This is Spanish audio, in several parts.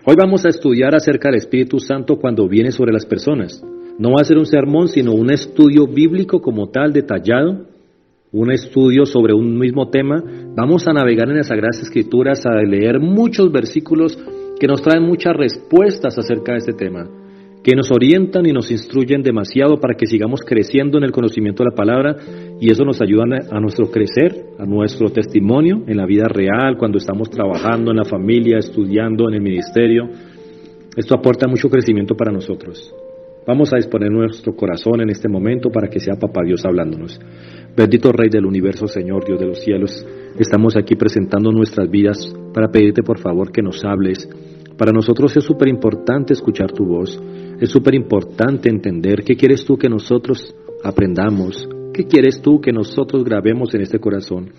Hoy vamos a estudiar acerca del Espíritu Santo cuando viene sobre las personas. No va a ser un sermón, sino un estudio bíblico como tal, detallado, un estudio sobre un mismo tema. Vamos a navegar en las Sagradas Escrituras, a leer muchos versículos que nos traen muchas respuestas acerca de este tema, que nos orientan y nos instruyen demasiado para que sigamos creciendo en el conocimiento de la palabra, y eso nos ayuda a nuestro crecer, a nuestro testimonio en la vida real, cuando estamos trabajando en la familia, estudiando en el ministerio. Esto aporta mucho crecimiento para nosotros. Vamos a disponer nuestro corazón en este momento para que sea Papá Dios hablándonos. Bendito Rey del universo, Señor Dios de los cielos, estamos aquí presentando nuestras vidas para pedirte por favor que nos hables. Para nosotros es súper importante escuchar tu voz, es súper importante entender qué quieres tú que nosotros aprendamos, qué quieres tú que nosotros grabemos en este corazón,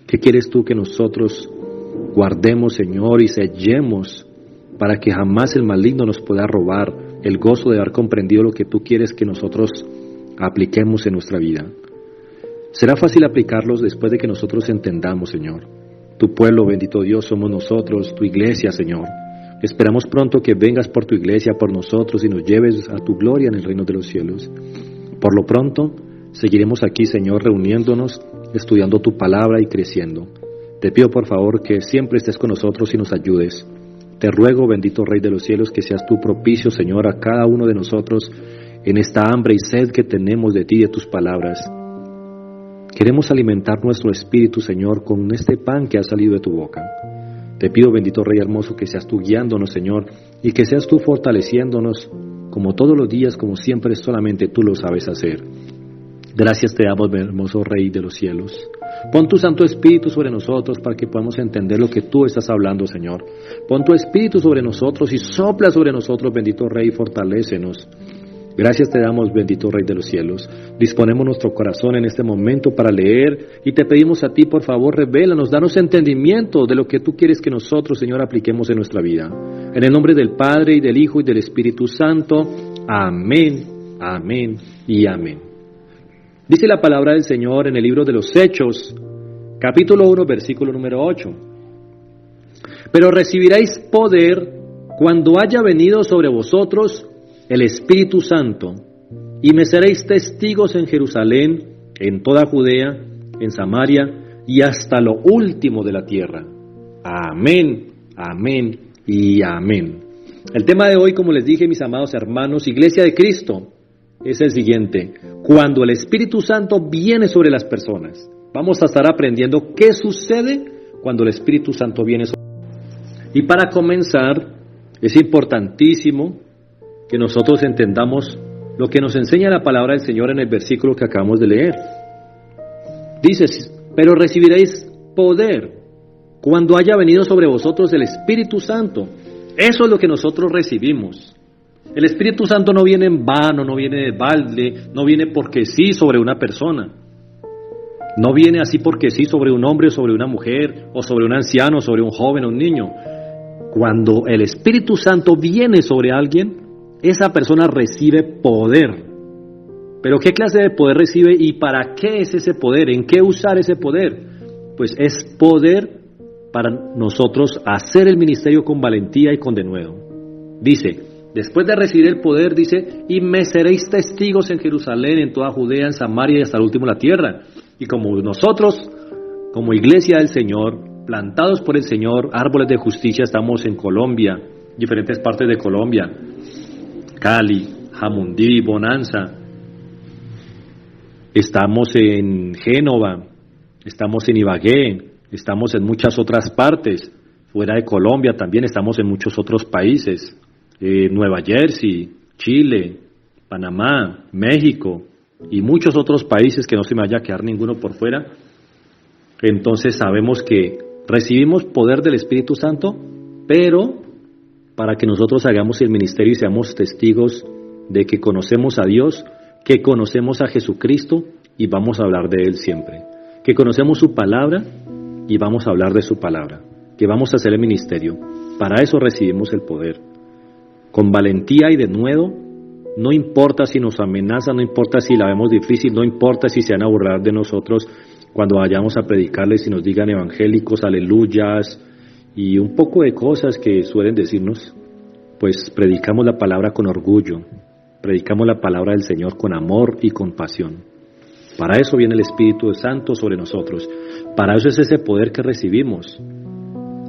qué quieres tú que nosotros guardemos, Señor, y sellemos para que jamás el maligno nos pueda robar el gozo de haber comprendido lo que tú quieres que nosotros apliquemos en nuestra vida. Será fácil aplicarlos después de que nosotros entendamos, Señor. Tu pueblo, bendito Dios, somos nosotros, tu iglesia, Señor. Esperamos pronto que vengas por tu iglesia, por nosotros, y nos lleves a tu gloria en el reino de los cielos. Por lo pronto, seguiremos aquí, Señor, reuniéndonos, estudiando tu palabra y creciendo. Te pido, por favor, que siempre estés con nosotros y nos ayudes. Te ruego, bendito Rey de los cielos, que seas tú propicio, Señor, a cada uno de nosotros en esta hambre y sed que tenemos de ti y de tus palabras. Queremos alimentar nuestro espíritu, Señor, con este pan que ha salido de tu boca. Te pido, bendito Rey hermoso, que seas tú guiándonos, Señor, y que seas tú fortaleciéndonos, como todos los días, como siempre, solamente tú lo sabes hacer. Gracias te damos, hermoso Rey de los cielos. Pon tu Santo Espíritu sobre nosotros para que podamos entender lo que tú estás hablando, Señor. Pon tu Espíritu sobre nosotros y sopla sobre nosotros, bendito Rey, y fortalécenos. Gracias te damos, bendito Rey de los cielos. Disponemos nuestro corazón en este momento para leer y te pedimos a ti, por favor, revélanos, danos entendimiento de lo que tú quieres que nosotros, Señor, apliquemos en nuestra vida. En el nombre del Padre, y del Hijo, y del Espíritu Santo. Amén, amén y amén. Dice la palabra del Señor en el libro de los Hechos, capítulo 1, versículo número 8. Pero recibiréis poder cuando haya venido sobre vosotros el Espíritu Santo, y me seréis testigos en Jerusalén, en toda Judea, en Samaria, y hasta lo último de la tierra. Amén, amén y amén. El tema de hoy, como les dije, mis amados hermanos, Iglesia de Cristo, es el siguiente: cuando el Espíritu Santo viene sobre las personas. Vamos a estar aprendiendo qué sucede cuando el Espíritu Santo viene sobre las personas. Y para comenzar, es importantísimo que nosotros entendamos lo que nos enseña la palabra del Señor en el versículo que acabamos de leer. Dice: pero recibiréis poder cuando haya venido sobre vosotros el Espíritu Santo. Eso es lo que nosotros recibimos. El Espíritu Santo no viene en vano, no viene de balde, no viene porque sí sobre una persona. No viene así porque sí sobre un hombre o sobre una mujer, o sobre un anciano, o sobre un joven o un niño. Cuando el Espíritu Santo viene sobre alguien, esa persona recibe poder. ¿Pero qué clase de poder recibe y para qué es ese poder? ¿En qué usar ese poder? Pues es poder para nosotros hacer el ministerio con valentía y con denuedo. Dice, después de recibir el poder, dice, y me seréis testigos en Jerusalén, en toda Judea, en Samaria y hasta el último de la tierra. Y como nosotros, como iglesia del Señor, plantados por el Señor, árboles de justicia, estamos en Colombia, diferentes partes de Colombia, Cali, Jamundí, Bonanza, estamos en Génova, estamos en Ibagué, estamos en muchas otras partes, fuera de Colombia también estamos en muchos otros países, Nueva Jersey, Chile, Panamá, México y muchos otros países que no se me vaya a quedar ninguno por fuera. Entonces sabemos que recibimos poder del Espíritu Santo, pero para que nosotros hagamos el ministerio y seamos testigos de que conocemos a Dios, que conocemos a Jesucristo y vamos a hablar de Él siempre, que conocemos su palabra y vamos a hablar de su palabra, que vamos a hacer el ministerio. Para eso recibimos el poder, con valentía y denuedo. No importa si nos amenazan, no importa si la vemos difícil, no importa si se van a burlar de nosotros cuando vayamos a predicarles y nos digan evangélicos, aleluyas y un poco de cosas que suelen decirnos. pues predicamos la palabra con orgullo, predicamos la palabra del Señor con amor y con pasión. Para eso viene el Espíritu Santo sobre nosotros, para eso es ese poder que recibimos.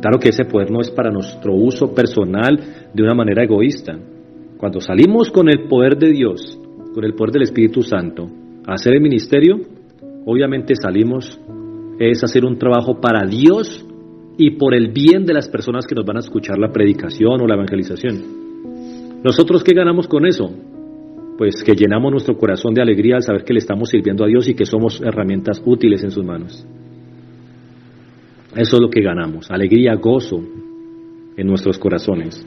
Claro que ese poder no es para nuestro uso personal de una manera egoísta. Cuando salimos con el poder de Dios, con el poder del Espíritu Santo, a hacer el ministerio, obviamente salimos es hacer un trabajo para Dios y por el bien de las personas que nos van a escuchar la predicación o la evangelización. ¿Nosotros qué ganamos con eso? Pues que llenamos nuestro corazón de alegría al saber que le estamos sirviendo a Dios y que somos herramientas útiles en sus manos. Eso es lo que ganamos, alegría, gozo en nuestros corazones.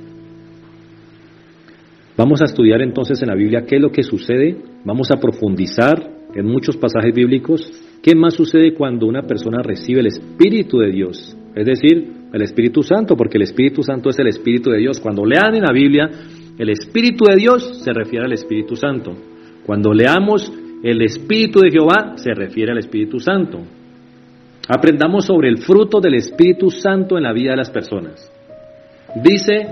Vamos a estudiar entonces en la Biblia qué es lo que sucede, vamos a profundizar en muchos pasajes bíblicos, qué más sucede cuando una persona recibe el Espíritu de Dios, es decir, el Espíritu Santo, porque el Espíritu Santo es el Espíritu de Dios. Cuando lean en la Biblia, el Espíritu de Dios se refiere al Espíritu Santo. Cuando leamos el Espíritu de Jehová, se refiere al Espíritu Santo. Aprendamos sobre el fruto del Espíritu Santo en la vida de las personas. Dice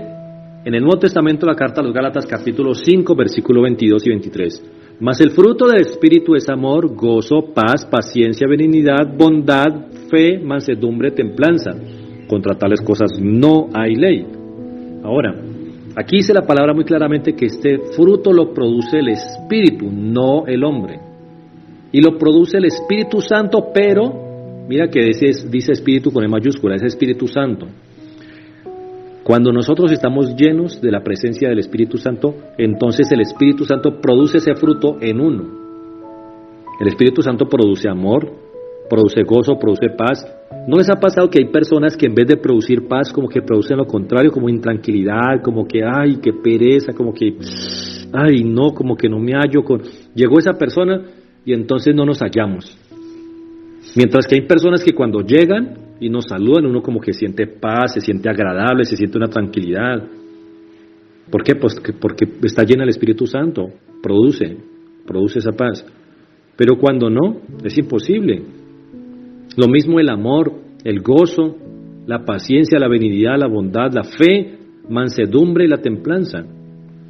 en el Nuevo Testamento, la carta a los Gálatas, capítulo 5, versículo 22 y 23. Mas el fruto del Espíritu es amor, gozo, paz, paciencia, benignidad, bondad, fe, mansedumbre, templanza. Contra tales cosas no hay ley. Ahora, aquí dice la palabra muy claramente que este fruto lo produce el Espíritu, no el hombre. Y lo produce el Espíritu Santo, pero, mira que dice Espíritu con E mayúscula, es Espíritu Santo. Cuando nosotros estamos llenos de la presencia del Espíritu Santo, entonces el Espíritu Santo produce ese fruto en uno. El Espíritu Santo produce amor, produce gozo, produce paz. ¿No les ha pasado que hay personas que en vez de producir paz, como que producen lo contrario, como intranquilidad, como que, ay, qué pereza, como que, ay, no, como que no me hallo con... Llegó esa persona y entonces no nos hallamos. Mientras que hay personas que cuando llegan y nos saludan, uno como que siente paz, se siente agradable, se siente una tranquilidad. ¿Por qué? Pues porque está llena el Espíritu Santo, produce esa paz. Pero cuando no, es imposible. Lo mismo el amor, el gozo, la paciencia, la benignidad, la bondad, la fe, mansedumbre y la templanza.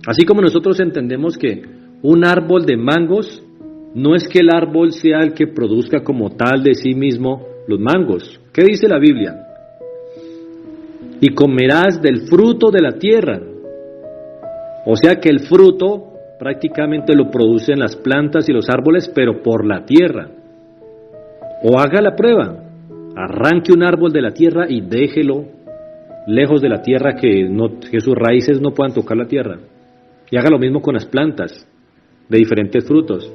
Así como nosotros entendemos que un árbol de mangos no es que el árbol sea el que produzca como tal de sí mismo los mangos. ¿Qué dice la Biblia? Y comerás del fruto de la tierra. O sea que el fruto prácticamente lo producen las plantas y los árboles, pero por la tierra. O haga la prueba, arranque un árbol de la tierra y déjelo lejos de la tierra, que sus raíces no puedan tocar la tierra. Y haga lo mismo con las plantas de diferentes frutos.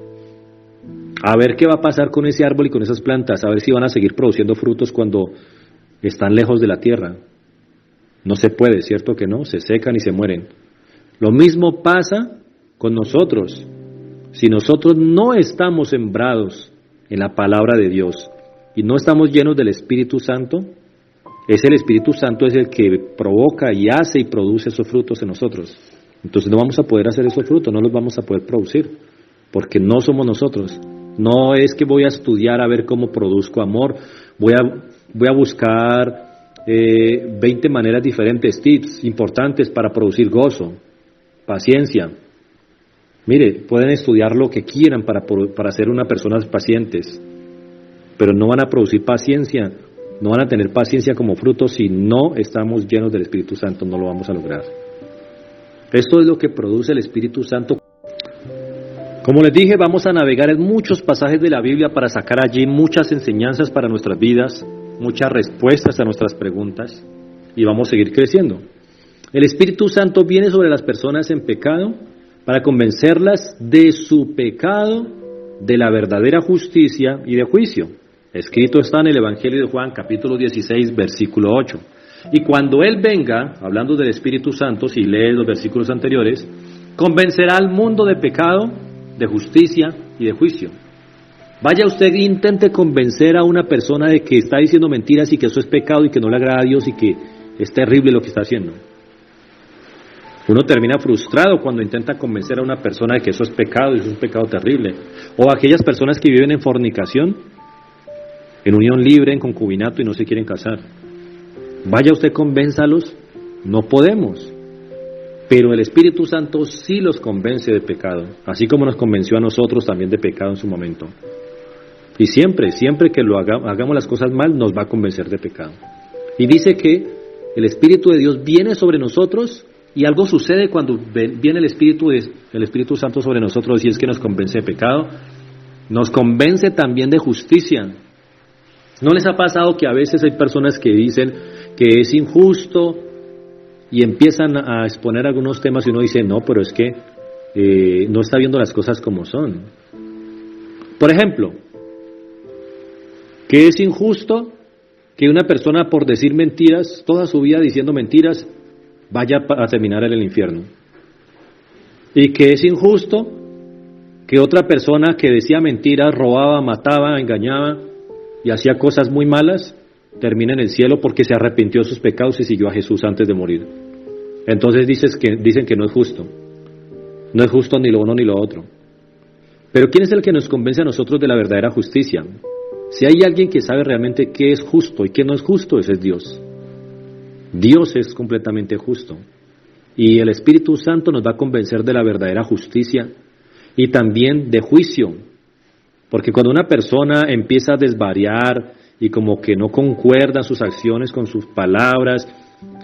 A ver qué va a pasar con ese árbol y con esas plantas, a ver si van a seguir produciendo frutos cuando están lejos de la tierra. No se puede, ¿cierto que no? Se secan y se mueren. Lo mismo pasa con nosotros. Si nosotros no estamos sembrados en la palabra de Dios y no estamos llenos del Espíritu Santo, es el Espíritu Santo es el que provoca y hace y produce esos frutos en nosotros. Entonces no vamos a poder hacer esos frutos, no los vamos a poder producir, porque no somos nosotros. No es que voy a estudiar a ver cómo produzco amor, voy a buscar 20 maneras diferentes, tips importantes para producir gozo, paciencia. Mire, pueden estudiar lo que quieran para ser unas personas pacientes, pero no van a producir paciencia, no van a tener paciencia como fruto si no estamos llenos del Espíritu Santo, no lo vamos a lograr. Esto es lo que produce el Espíritu Santo. Como les dije, vamos a navegar en muchos pasajes de la Biblia para sacar allí muchas enseñanzas para nuestras vidas, muchas respuestas a nuestras preguntas, y vamos a seguir creciendo. El Espíritu Santo viene sobre las personas en pecado para convencerlas de su pecado, de la verdadera justicia y de juicio. Escrito está en el Evangelio de Juan, capítulo 16, versículo 8. Y cuando Él venga, hablando del Espíritu Santo, si lees los versículos anteriores, convencerá al mundo de pecado, de justicia y de juicio. Vaya usted e intente convencer a una persona de que está diciendo mentiras y que eso es pecado y que no le agrada a Dios y que es terrible lo que está haciendo. Uno termina frustrado cuando intenta convencer a una persona de que eso es pecado y eso es un pecado terrible. O aquellas personas que viven en fornicación, en unión libre, en concubinato y no se quieren casar. Vaya usted, convénzalos. No podemos. Pero el Espíritu Santo sí los convence de pecado, así como nos convenció a nosotros también de pecado en su momento. Y siempre que lo hagamos las cosas mal, nos va a convencer de pecado. Y dice que el Espíritu de Dios viene sobre nosotros y algo sucede cuando viene el Espíritu Santo sobre nosotros, y es que nos convence de pecado, nos convence también de justicia. ¿No les ha pasado que a veces hay personas que dicen que es injusto y empiezan a exponer algunos temas y uno dice, no, pero es que no está viendo las cosas como son? Por ejemplo, que es injusto que una persona por decir mentiras, toda su vida diciendo mentiras, vaya a terminar en el infierno. Y que es injusto que otra persona que decía mentiras, robaba, mataba, engañaba y hacía cosas muy malas, termine en el cielo porque se arrepintió de sus pecados y siguió a Jesús antes de morir. Entonces dicen que no es justo. No es justo ni lo uno ni lo otro. Pero ¿quién es el que nos convence a nosotros de la verdadera justicia? Si hay alguien que sabe realmente qué es justo y qué no es justo, ese es Dios. Dios es completamente justo. Y el Espíritu Santo nos va a convencer de la verdadera justicia y también de juicio. Porque cuando una persona empieza a desvariar y como que no concuerda sus acciones con sus palabras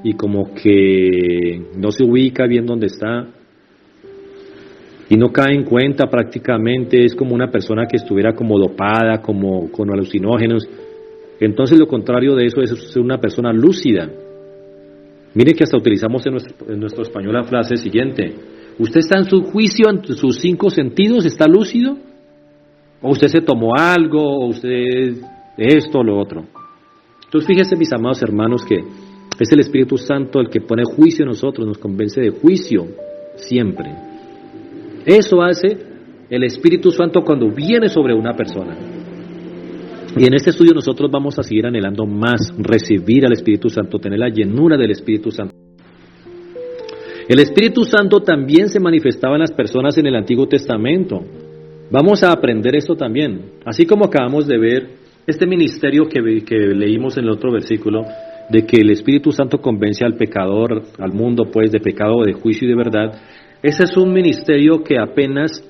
y como que no se ubica bien donde está y no cae en cuenta prácticamente, es como una persona que estuviera como dopada, como con alucinógenos. Entonces lo contrario de eso es ser una persona lúcida. Mire que hasta utilizamos en nuestro español la frase siguiente: ¿usted está en su juicio, en sus 5 sentidos? ¿Está lúcido? ¿O usted se tomó algo? ¿O usted esto o lo otro? Entonces fíjense, mis amados hermanos, que es el Espíritu Santo el que pone juicio en nosotros, nos convence de juicio siempre. Eso hace el Espíritu Santo cuando viene sobre una persona. Y en este estudio nosotros vamos a seguir anhelando más, recibir al Espíritu Santo, tener la llenura del Espíritu Santo. El Espíritu Santo también se manifestaba en las personas en el Antiguo Testamento. Vamos a aprender esto también. Así como acabamos de ver este ministerio que leímos en el otro versículo, de que el Espíritu Santo convence al pecador, al mundo pues, de pecado, de juicio y de verdad. Ese es un ministerio que apenas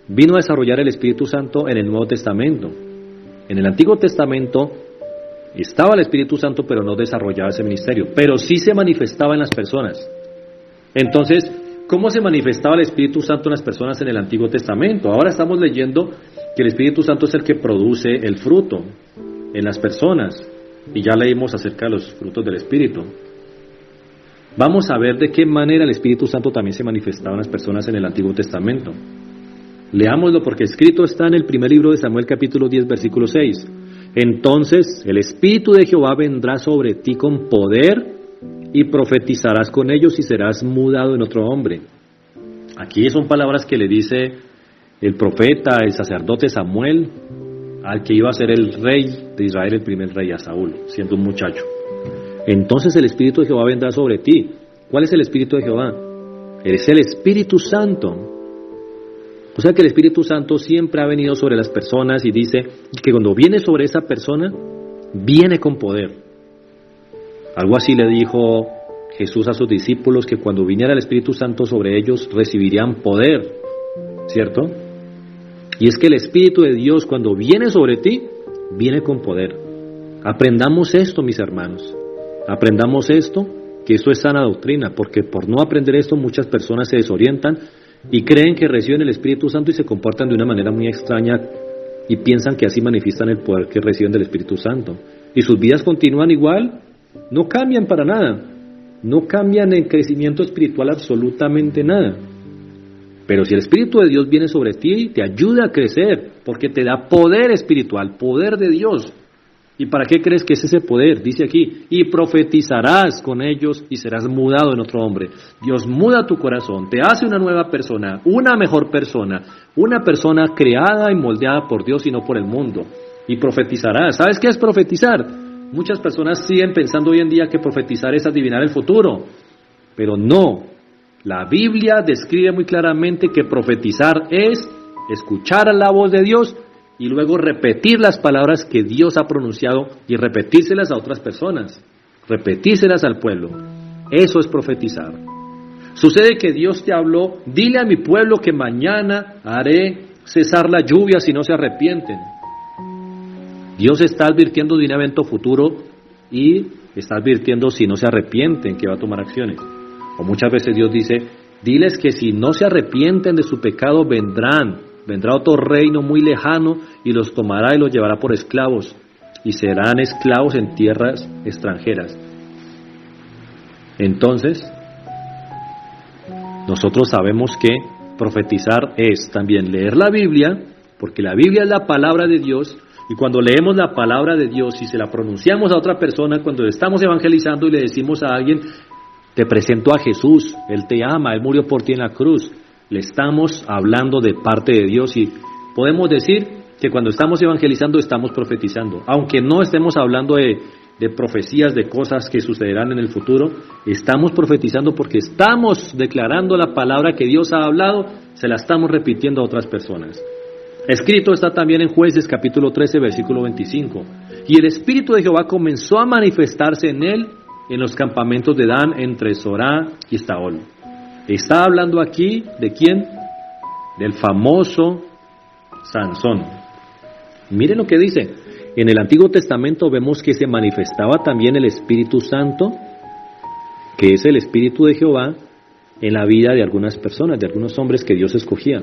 vino a desarrollar el Espíritu Santo en el Nuevo Testamento. En el Antiguo Testamento estaba el Espíritu Santo, pero no desarrollaba ese ministerio, pero sí se manifestaba en las personas. Entonces, ¿cómo se manifestaba el Espíritu Santo en las personas en el Antiguo Testamento? Ahora estamos leyendo que el Espíritu Santo es el que produce el fruto en las personas, y ya leímos acerca de los frutos del Espíritu. Vamos a ver de qué manera el Espíritu Santo también se manifestaba en las personas en el Antiguo Testamento. Leámoslo porque escrito está en el primer libro de Samuel, capítulo 10, versículo 6. Entonces el Espíritu de Jehová vendrá sobre ti con poder y profetizarás con ellos y serás mudado en otro hombre. Aquí son palabras que le dice el profeta, el sacerdote Samuel, al que iba a ser el rey de Israel, el primer rey, a Saúl, siendo un muchacho. Entonces el Espíritu de Jehová vendrá sobre ti. ¿Cuál es el Espíritu de Jehová? Es el Espíritu Santo. O sea que el Espíritu Santo siempre ha venido sobre las personas y dice que cuando viene sobre esa persona, viene con poder. Algo así le dijo Jesús a sus discípulos, que cuando viniera el Espíritu Santo sobre ellos recibirían poder, ¿cierto? Y es que el Espíritu de Dios cuando viene sobre ti, viene con poder. Aprendamos esto, mis hermanos. Aprendamos esto, que esto es sana doctrina, porque por no aprender esto muchas personas se desorientan y creen que reciben el Espíritu Santo y se comportan de una manera muy extraña y piensan que así manifiestan el poder que reciben del Espíritu Santo. Y sus vidas continúan igual, no cambian para nada, no cambian en crecimiento espiritual absolutamente nada. Pero si el Espíritu de Dios viene sobre ti, te ayuda a crecer, porque te da poder espiritual, poder de Dios. ¿Y para qué crees que es ese poder? Dice aquí, y profetizarás con ellos y serás mudado en otro hombre. Dios muda tu corazón, te hace una nueva persona, una mejor persona, una persona creada y moldeada por Dios y no por el mundo. Y profetizarás. ¿Sabes qué es profetizar? Muchas personas siguen pensando hoy en día que profetizar es adivinar el futuro, pero no. La Biblia describe muy claramente que profetizar es escuchar la voz de Dios y luego repetir las palabras que Dios ha pronunciado y repetírselas a otras personas, repetírselas al pueblo. Eso es profetizar. Sucede que Dios te habló, dile a mi pueblo que mañana haré cesar la lluvia si no se arrepienten. Dios está advirtiendo de un evento futuro y está advirtiendo si no se arrepienten que va a tomar acciones. O muchas veces Dios dice, diles que si no se arrepienten de su pecado vendrá otro reino muy lejano y los tomará y los llevará por esclavos y serán esclavos en tierras extranjeras. Entonces, nosotros sabemos que profetizar es también leer la Biblia, porque la Biblia es la palabra de Dios, y cuando leemos la palabra de Dios y se la pronunciamos a otra persona, cuando estamos evangelizando y le decimos a alguien, te presento a Jesús, Él te ama, Él murió por ti en la cruz, le estamos hablando de parte de Dios y podemos decir que cuando estamos evangelizando estamos profetizando, aunque no estemos hablando de profecías, de cosas que sucederán en el futuro, estamos profetizando porque estamos declarando la palabra que Dios ha hablado, se la estamos repitiendo a otras personas. Escrito está también en Jueces capítulo 13 versículo 25, y el Espíritu de Jehová comenzó a manifestarse en él en los campamentos de Dan entre Zorá y Estaol. Está hablando aquí de quién, del famoso Sansón. Miren lo que dice. En el Antiguo Testamento vemos que se manifestaba también el Espíritu Santo, que es el Espíritu de Jehová, en la vida de algunas personas, de algunos hombres que Dios escogía.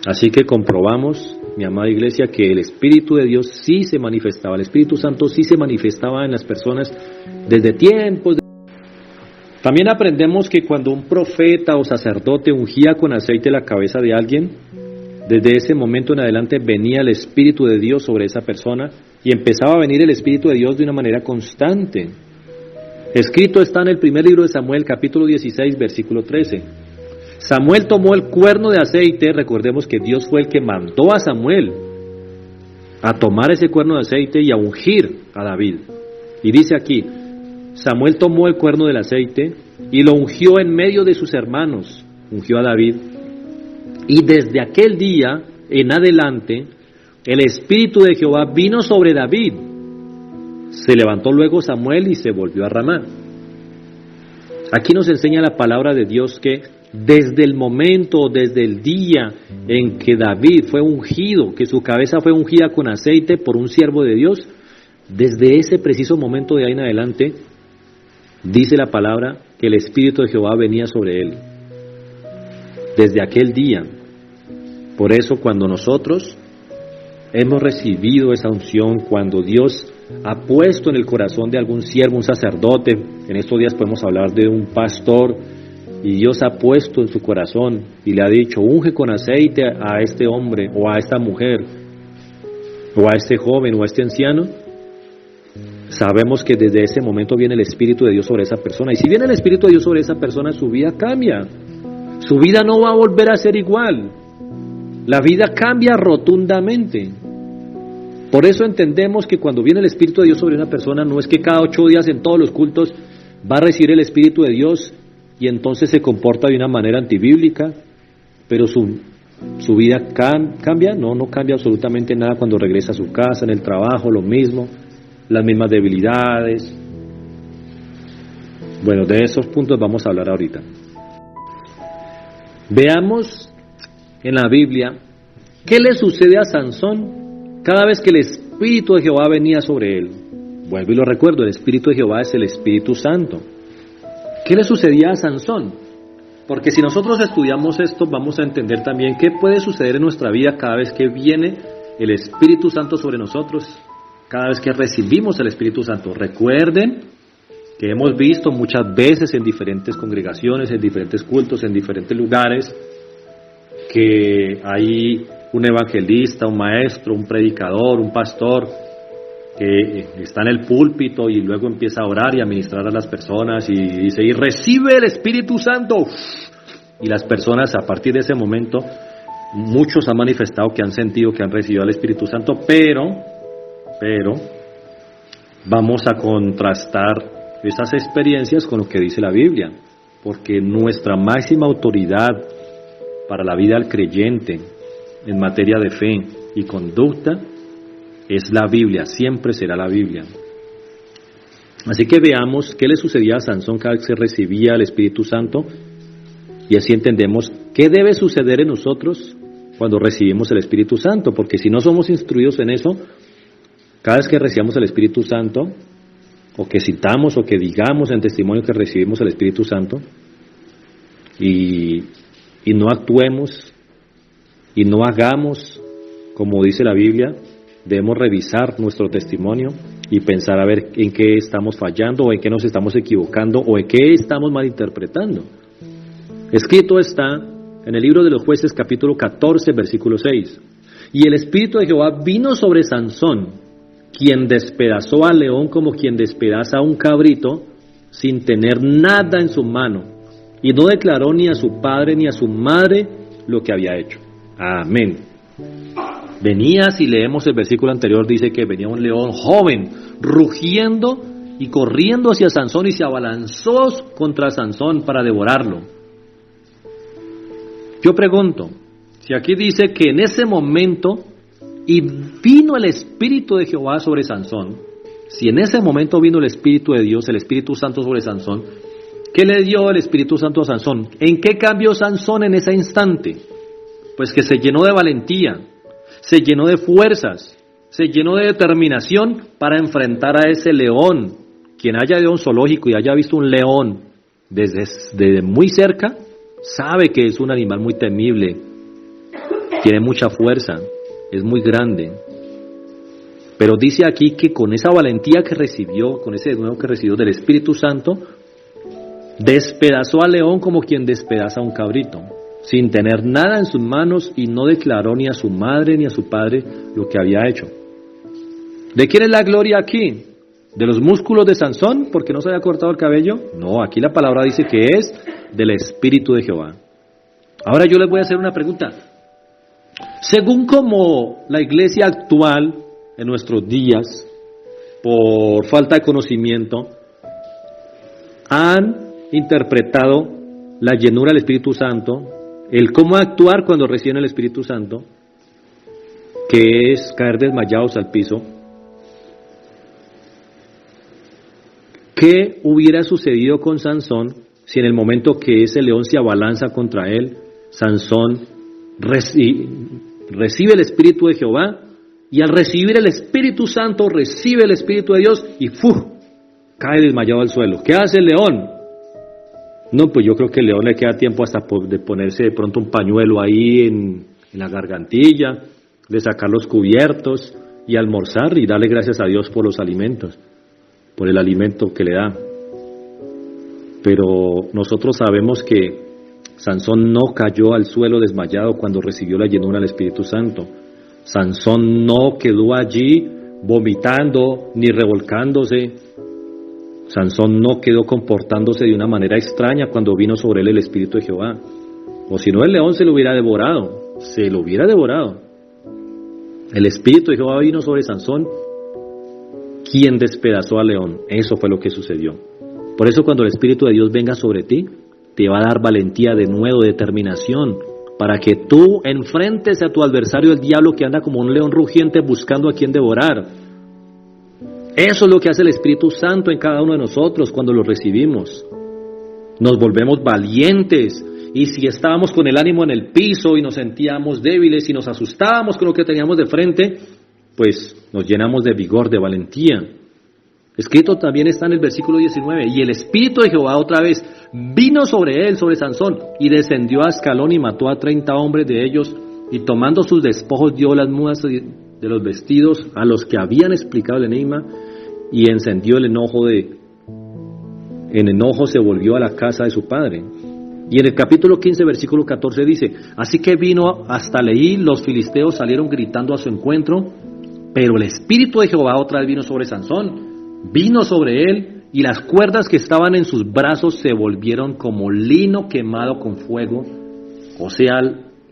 Así que comprobamos, mi amada iglesia, que el Espíritu de Dios sí se manifestaba, el Espíritu Santo sí se manifestaba en las personas desde tiempos. También aprendemos que cuando un profeta o sacerdote ungía con aceite la cabeza de alguien, desde ese momento en adelante venía el Espíritu de Dios sobre esa persona y empezaba a venir el Espíritu de Dios de una manera constante. Escrito está en el primer libro de Samuel, capítulo 16, versículo 13. Samuel tomó el cuerno de aceite, recordemos que Dios fue el que mandó a Samuel a tomar ese cuerno de aceite y a ungir a David. Y dice aquí, Samuel tomó el cuerno del aceite y lo ungió en medio de sus hermanos, ungió a David. Y desde aquel día en adelante, el Espíritu de Jehová vino sobre David. Se levantó luego Samuel y se volvió a Ramá. Aquí nos enseña la palabra de Dios que desde el momento, desde el día en que David fue ungido, que su cabeza fue ungida con aceite por un siervo de Dios, desde ese preciso momento de ahí en adelante, dice la palabra que el Espíritu de Jehová venía sobre él. Desde aquel día. Por eso cuando nosotros hemos recibido esa unción, cuando Dios ha puesto en el corazón de algún siervo, un sacerdote, en estos días podemos hablar de un pastor, y Dios ha puesto en su corazón y le ha dicho, unge con aceite a este hombre o a esta mujer, o a este joven o a este anciano, sabemos que desde ese momento viene el Espíritu de Dios sobre esa persona, y si viene el Espíritu de Dios sobre esa persona, su vida cambia, su vida no va a volver a ser igual. La vida cambia rotundamente. Por eso entendemos que cuando viene el Espíritu de Dios sobre una persona, no es que cada 8 días en todos los cultos va a recibir el Espíritu de Dios y entonces se comporta de una manera antibíblica, pero su vida cambia. No cambia absolutamente nada cuando regresa a su casa, en el trabajo, lo mismo, las mismas debilidades. Bueno, de esos puntos vamos a hablar ahorita. Veamos en la Biblia qué le sucede a Sansón cada vez que el Espíritu de Jehová venía sobre él. Vuelvo y lo recuerdo, el Espíritu de Jehová es el Espíritu Santo. ¿Qué le sucedía a Sansón? Porque si nosotros estudiamos esto, vamos a entender también qué puede suceder en nuestra vida cada vez que viene el Espíritu Santo sobre nosotros, cada vez que recibimos el Espíritu Santo. Recuerden que hemos visto muchas veces en diferentes congregaciones, en diferentes cultos, en diferentes lugares, que hay un evangelista, un maestro, un predicador, un pastor que está en el púlpito y luego empieza a orar y a ministrar a las personas y dice, y recibe el Espíritu Santo. Y las personas a partir de ese momento, muchos han manifestado que han sentido que han recibido el Espíritu Santo, pero vamos a contrastar esas experiencias con lo que dice la Biblia, porque nuestra máxima autoridad para la vida del creyente en materia de fe y conducta es la Biblia, siempre será la Biblia. Así que veamos qué le sucedía a Sansón cada vez que recibía el Espíritu Santo, y así entendemos qué debe suceder en nosotros cuando recibimos el Espíritu Santo, porque si no somos instruidos en eso, cada vez que recibamos el Espíritu Santo, o que citamos o que digamos en testimonio que recibimos el Espíritu Santo, y no actuemos y no hagamos como dice la Biblia, debemos revisar nuestro testimonio y pensar a ver en qué estamos fallando, o en qué nos estamos equivocando, o en qué estamos malinterpretando. Escrito está en el libro de los Jueces, capítulo 14, versículo 6. Y el Espíritu de Jehová vino sobre Sansón, quien despedazó al león como quien despedaza a un cabrito, sin tener nada en su mano, y no declaró ni a su padre ni a su madre lo que había hecho. Amén. Venía, si leemos el versículo anterior, dice que venía un león joven, rugiendo y corriendo hacia Sansón, y se abalanzó contra Sansón para devorarlo. Yo pregunto, si aquí dice que en ese momento, y vino el Espíritu de Jehová sobre Sansón, si en ese momento vino el Espíritu de Dios, el Espíritu Santo sobre Sansón, ¿qué le dio el Espíritu Santo a Sansón? ¿En qué cambió Sansón en ese instante? Pues que se llenó de valentía, se llenó de fuerzas, se llenó de determinación para enfrentar a ese león. Quien haya ido a un zoológico y haya visto un león desde muy cerca, sabe que es un animal muy temible, tiene mucha fuerza, es muy grande. Pero dice aquí que con esa valentía que recibió, con ese denuedo que recibió del Espíritu Santo, despedazó al león como quien despedaza a un cabrito, sin tener nada en sus manos, y no declaró ni a su madre ni a su padre lo que había hecho. ¿De quién es la gloria aquí? ¿De los músculos de Sansón porque no se había cortado el cabello? No, aquí la palabra dice que es del Espíritu de Jehová. Ahora yo les voy a hacer una pregunta. Según como la iglesia actual en nuestros días, por falta de conocimiento, han interpretado la llenura del Espíritu Santo, el cómo actuar cuando reciben el Espíritu Santo, que es caer desmayados al piso. ¿Qué hubiera sucedido con Sansón si en el momento que ese león se abalanza contra él, Sansón recibe el Espíritu de Jehová, y al recibir el Espíritu Santo recibe el Espíritu de Dios y cae desmayado al suelo? ¿Qué hace el león? No, pues yo creo que el león le queda tiempo hasta de ponerse de pronto un pañuelo ahí en la gargantilla, de sacar los cubiertos y almorzar y darle gracias a Dios por los alimentos, por el alimento que le da. Pero nosotros sabemos que Sansón no cayó al suelo desmayado cuando recibió la llenura del Espíritu Santo. Sansón no quedó allí vomitando ni revolcándose. Sansón no quedó comportándose de una manera extraña cuando vino sobre él el Espíritu de Jehová. O si no, el león se lo hubiera devorado. El Espíritu de Jehová vino sobre Sansón, quien despedazó al león. Eso fue lo que sucedió. Por eso cuando el Espíritu de Dios venga sobre ti, te va a dar valentía, de nuevo, determinación, para que tú enfrentes a tu adversario, el diablo, que anda como un león rugiente buscando a quien devorar. Eso es lo que hace el Espíritu Santo en cada uno de nosotros cuando lo recibimos. Nos volvemos valientes, y si estábamos con el ánimo en el piso y nos sentíamos débiles y nos asustábamos con lo que teníamos de frente, pues nos llenamos de vigor, de valentía. Escrito también está en el versículo 19, y el Espíritu de Jehová otra vez vino sobre él, sobre Sansón, y descendió a Ascalón y mató a 30 hombres de ellos, y tomando sus despojos dio las mudas de los vestidos a los que habían explicado el enigma, y encendió el enojo en enojo se volvió a la casa de su padre. Y en el capítulo 15, versículo 14 dice: así que vino hasta Leí, los filisteos salieron gritando a su encuentro, pero el Espíritu de Jehová otra vez vino sobre Sansón, vino sobre él, y las cuerdas que estaban en sus brazos se volvieron como lino quemado con fuego, o sea,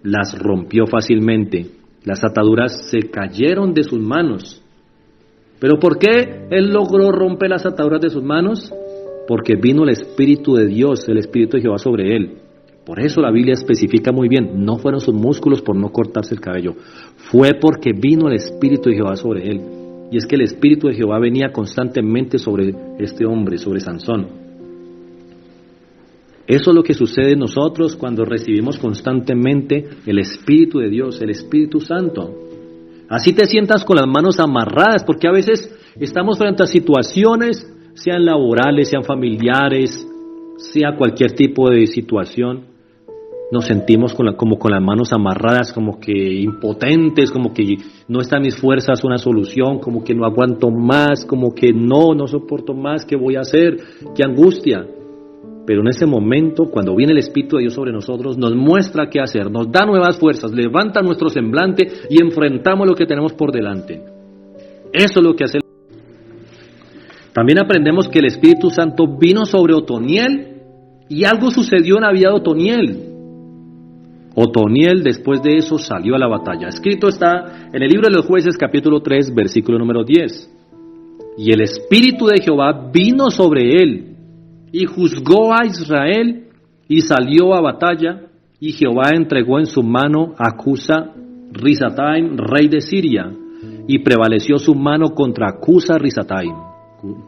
las rompió fácilmente, las ataduras se cayeron de sus manos. ¿Pero por qué él logró romper las ataduras de sus manos? Porque vino el Espíritu de Dios, el Espíritu de Jehová sobre él. Por eso la Biblia especifica muy bien, no fueron sus músculos por no cortarse el cabello, fue porque vino el Espíritu de Jehová sobre él. y es que el Espíritu de Jehová venía constantemente sobre este hombre, sobre Sansón. Eso es lo que sucede en nosotros cuando recibimos constantemente el Espíritu de Dios, el Espíritu Santo. Así te sientas con las manos amarradas, porque a veces estamos frente a situaciones, sean laborales, sean familiares, sea cualquier tipo de situación, nos sentimos como con las manos amarradas, como que impotentes, como que no está en mis fuerzas una solución, como que no aguanto más, como que no soporto más, ¿qué voy a hacer? ¡Qué angustia! Pero en ese momento, cuando viene el Espíritu de Dios sobre nosotros, nos muestra qué hacer, nos da nuevas fuerzas, levanta nuestro semblante y enfrentamos lo que tenemos por delante. Eso es lo que hace. También aprendemos que el Espíritu Santo vino sobre Otoniel y algo sucedió en la vida de Otoniel. Otoniel después de eso salió a la batalla. Escrito está en el libro de los Jueces capítulo 3 versículo número 10. Y el Espíritu de Jehová vino sobre él y juzgó a Israel y salió a batalla, y Jehová entregó en su mano a Cusa-Risataim, rey de Siria, y prevaleció su mano contra Cusa-Risataim.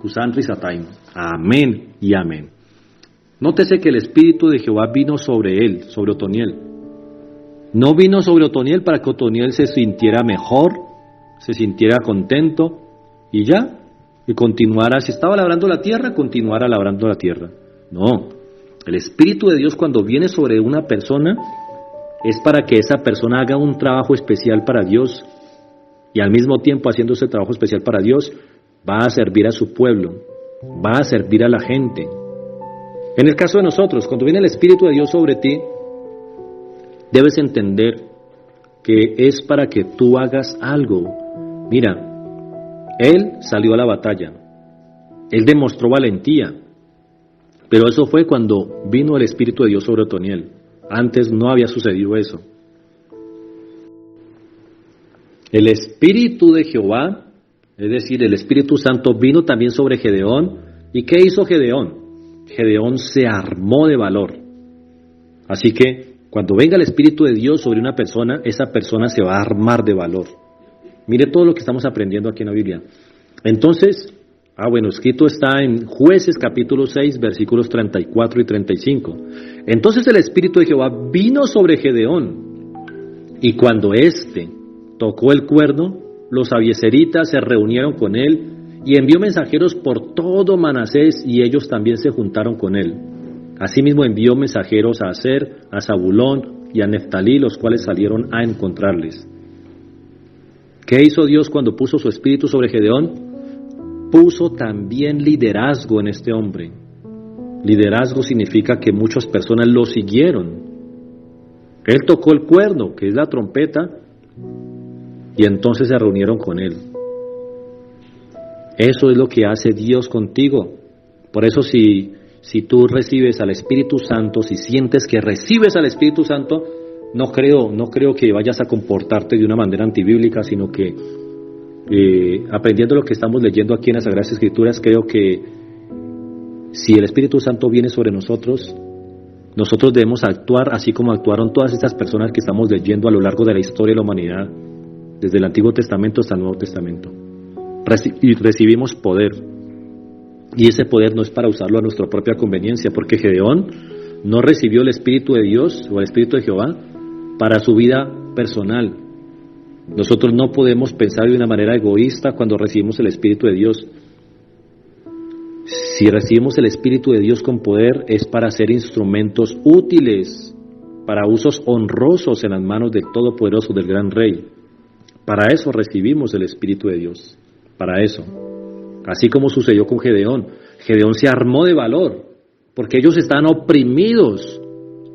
Cusan-Risataim. Amén y amén. Nótese que el Espíritu de Jehová vino sobre él, sobre Otoniel. No vino sobre Otoniel para que Otoniel se sintiera mejor, se sintiera contento y ya, y continuara, si estaba labrando la tierra, continuara labrando la tierra. No, el Espíritu de Dios cuando viene sobre una persona es para que esa persona haga un trabajo especial para Dios, y al mismo tiempo haciendo ese trabajo especial para Dios, va a servir a su pueblo, va a servir a la gente. En el caso de nosotros, cuando viene el Espíritu de Dios sobre ti, debes entender que es para que tú hagas algo. Mira, él salió a la batalla, él demostró valentía, pero eso fue cuando vino el Espíritu de Dios sobre Otoniel. Antes no había sucedido eso. El Espíritu de Jehová, es decir, el Espíritu Santo, vino también sobre Gedeón. ¿Y qué hizo Gedeón? Gedeón se armó de valor. Así que cuando venga el Espíritu de Dios sobre una persona, esa persona se va a armar de valor. Mire todo lo que estamos aprendiendo aquí en la Biblia. Entonces, escrito está en Jueces capítulo 6, versículos 34 y 35. Entonces el Espíritu de Jehová vino sobre Gedeón, y cuando éste tocó el cuerno, los abiezeritas se reunieron con él, y envió mensajeros por todo Manasés, y ellos también se juntaron con él. Asimismo envió mensajeros a Aser, a Zabulón y a Neftalí, los cuales salieron a encontrarles. ¿Qué hizo Dios cuando puso su Espíritu sobre Gedeón? Puso también liderazgo en este hombre. Liderazgo significa que muchas personas lo siguieron. Él tocó el cuerno, que es la trompeta, y entonces se reunieron con él. Eso es lo que hace Dios contigo. Por eso si tú recibes al Espíritu Santo, si sientes que recibes al Espíritu Santo, no creo que vayas a comportarte de una manera antibíblica, sino que aprendiendo lo que estamos leyendo aquí en las Sagradas Escrituras, creo que si el Espíritu Santo viene sobre nosotros, nosotros debemos actuar así como actuaron todas estas personas que estamos leyendo a lo largo de la historia de la humanidad, desde el Antiguo Testamento hasta el Nuevo Testamento. Y recibimos poder, y ese poder no es para usarlo a nuestra propia conveniencia, porque Gedeón no recibió el Espíritu de Dios o el Espíritu de Jehová para su vida personal. Nosotros no podemos pensar de una manera egoísta cuando recibimos el Espíritu de Dios. Si recibimos el Espíritu de Dios con poder, es para ser instrumentos útiles, para usos honrosos en las manos del Todopoderoso, del Gran Rey. Para eso recibimos el Espíritu de Dios, para eso. Así como sucedió con Gedeón. Gedeón se armó de valor, porque ellos estaban oprimidos.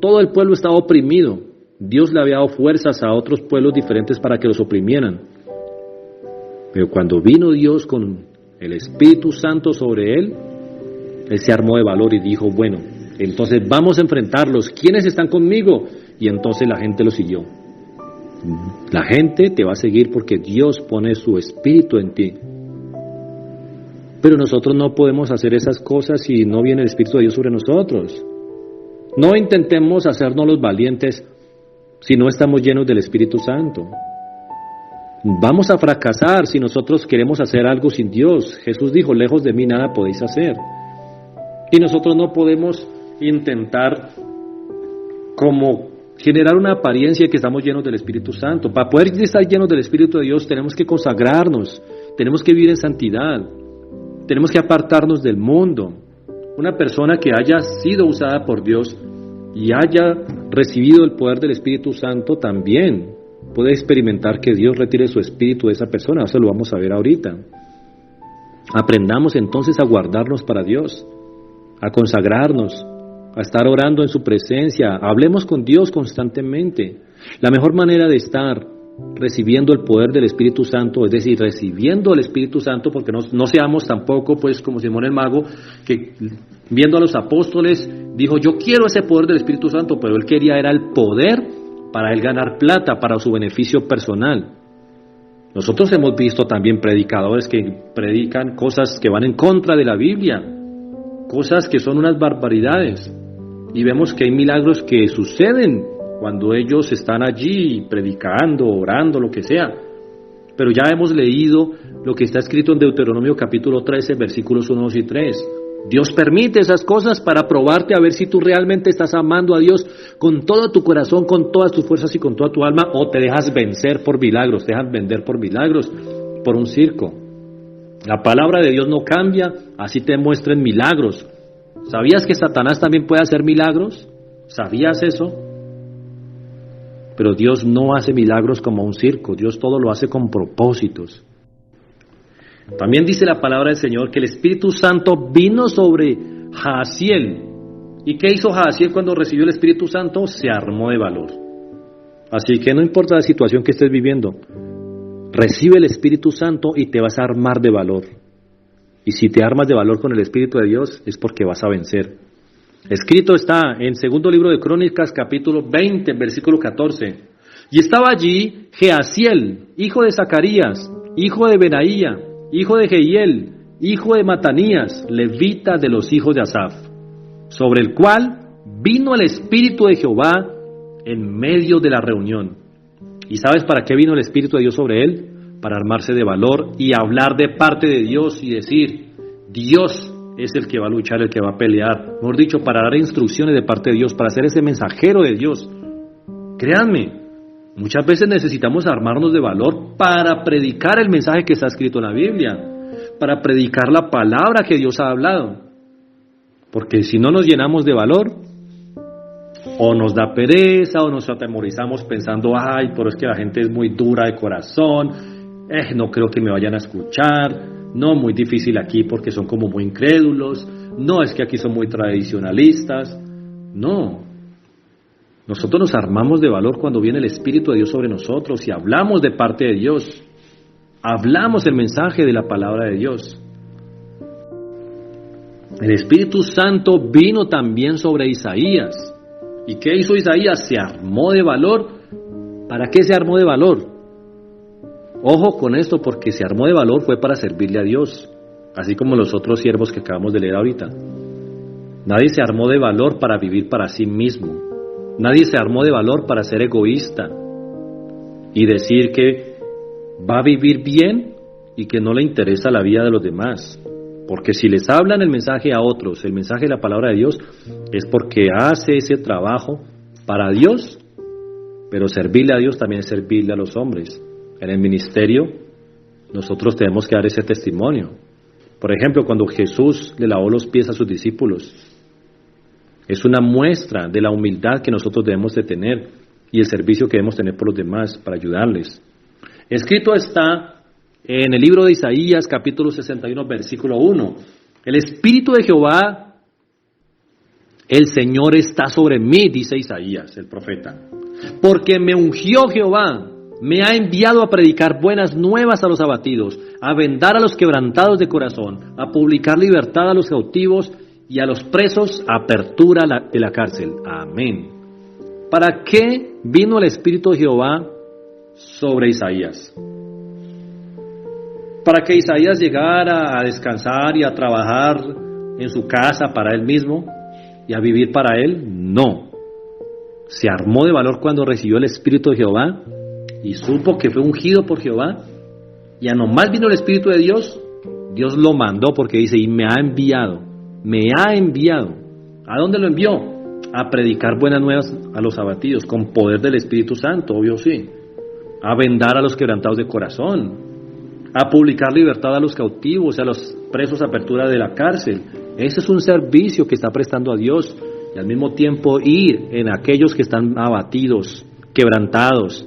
Todo el pueblo estaba oprimido. Dios le había dado fuerzas a otros pueblos diferentes para que los oprimieran. Pero cuando vino Dios con el Espíritu Santo sobre él, él se armó de valor y dijo, bueno, entonces vamos a enfrentarlos. ¿Quiénes están conmigo? Y entonces la gente lo siguió. La gente te va a seguir porque Dios pone su Espíritu en ti. Pero nosotros no podemos hacer esas cosas si no viene el Espíritu de Dios sobre nosotros. No intentemos hacernos los valientes si no estamos llenos del Espíritu Santo. Vamos a fracasar si nosotros queremos hacer algo sin Dios. Jesús dijo, lejos de mí nada podéis hacer. Y nosotros no podemos intentar como generar una apariencia de que estamos llenos del Espíritu Santo. Para poder estar llenos del Espíritu de Dios tenemos que consagrarnos, tenemos que vivir en santidad, tenemos que apartarnos del mundo. Una persona que haya sido usada por Dios y haya recibido el poder del Espíritu Santo también puede experimentar que Dios retire su espíritu de esa persona. Eso lo vamos a ver ahorita. Aprendamos entonces a guardarnos para Dios, a consagrarnos, a estar orando en su presencia. Hablemos con Dios constantemente. La mejor manera de estar recibiendo el poder del Espíritu Santo, es decir, recibiendo el Espíritu Santo, porque no seamos tampoco pues como Simón el Mago, que viendo a los apóstoles dijo, yo quiero ese poder del Espíritu Santo, pero él quería era el poder para él ganar plata, para su beneficio personal. Nosotros hemos visto también predicadores que predican cosas que van en contra de la Biblia, cosas que son unas barbaridades, y vemos que hay milagros que suceden cuando ellos están allí predicando, orando, lo que sea. Pero ya hemos leído lo que está escrito en Deuteronomio capítulo 13, versículos 1, 2 y 3. Dios permite esas cosas para probarte a ver si tú realmente estás amando a Dios con todo tu corazón, con todas tus fuerzas y con toda tu alma, o te dejas vencer por milagros, te dejas vender por milagros, por un circo. La palabra de Dios no cambia, así te muestren milagros. ¿Sabías que Satanás también puede hacer milagros? ¿Sabías eso? Pero Dios no hace milagros como un circo, Dios todo lo hace con propósitos. También dice la palabra del Señor que el Espíritu Santo vino sobre Jaasiel. ¿Y qué hizo Jaasiel cuando recibió el Espíritu Santo? Se armó de valor. Así que no importa la situación que estés viviendo, recibe el Espíritu Santo y te vas a armar de valor. Y si te armas de valor con el Espíritu de Dios es porque vas a vencer. Escrito está en segundo libro de Crónicas, capítulo 20, versículo 14. Y estaba allí Jaasiel, hijo de Zacarías, hijo de Benaía, hijo de Jehiel, hijo de Matanías, levita de los hijos de Asaf, sobre el cual vino el Espíritu de Jehová en medio de la reunión. ¿Y sabes para qué vino el Espíritu de Dios sobre él? Para armarse de valor y hablar de parte de Dios y decir, Dios es el que va a luchar, el que va a pelear. Mejor dicho, para dar instrucciones de parte de Dios, para ser ese mensajero de Dios. Créanme, muchas veces necesitamos armarnos de valor para predicar el mensaje que está escrito en la Biblia, para predicar la palabra que Dios ha hablado. Porque si no nos llenamos de valor, o nos da pereza, o nos atemorizamos pensando, ay, pero es que la gente es muy dura de corazón, no creo que me vayan a escuchar, no, muy difícil aquí porque son como muy incrédulos, no, es que aquí son muy tradicionalistas. No, nosotros nos armamos de valor cuando viene el Espíritu de Dios sobre nosotros y hablamos de parte de Dios, hablamos el mensaje de la palabra de Dios. El Espíritu Santo vino también sobre Isaías. ¿Y qué hizo Isaías? Se armó de valor. ¿Para qué se armó de valor? Ojo con esto, porque se armó de valor fue para servirle a Dios, así como los otros siervos que acabamos de leer ahorita. Nadie se armó de valor para vivir para sí mismo. Nadie se armó de valor para ser egoísta y decir que va a vivir bien y que no le interesa la vida de los demás. Porque si les hablan el mensaje a otros, el mensaje de la palabra de Dios, es porque hace ese trabajo para Dios, pero servirle a Dios también es servirle a los hombres. En el ministerio, nosotros tenemos que dar ese testimonio. Por ejemplo, cuando Jesús le lavó los pies a sus discípulos, es una muestra de la humildad que nosotros debemos de tener y el servicio que debemos tener por los demás para ayudarles. Escrito está en el libro de Isaías, capítulo 61, versículo 1. El Espíritu de Jehová, el Señor está sobre mí, dice Isaías, el profeta. Porque me ungió Jehová, me ha enviado a predicar buenas nuevas a los abatidos, a vendar a los quebrantados de corazón, a publicar libertad a los cautivos y a los presos, apertura de la cárcel. Amén. ¿Para qué vino el Espíritu de Jehová sobre Isaías? ¿Para que Isaías llegara a descansar y a trabajar en su casa para él mismo y a vivir para él? No. Se armó de valor cuando recibió el Espíritu de Jehová y supo que fue ungido por Jehová, y a nomás vino el Espíritu de Dios, Dios lo mandó porque dice, y me ha enviado. ¿A dónde lo envió? A predicar buenas nuevas a los abatidos, con poder del Espíritu Santo, obvio sí. A vendar a los quebrantados de corazón, a publicar libertad a los cautivos, a los presos, apertura de la cárcel. Ese es un servicio que está prestando a Dios, y al mismo tiempo ir en aquellos que están abatidos, quebrantados,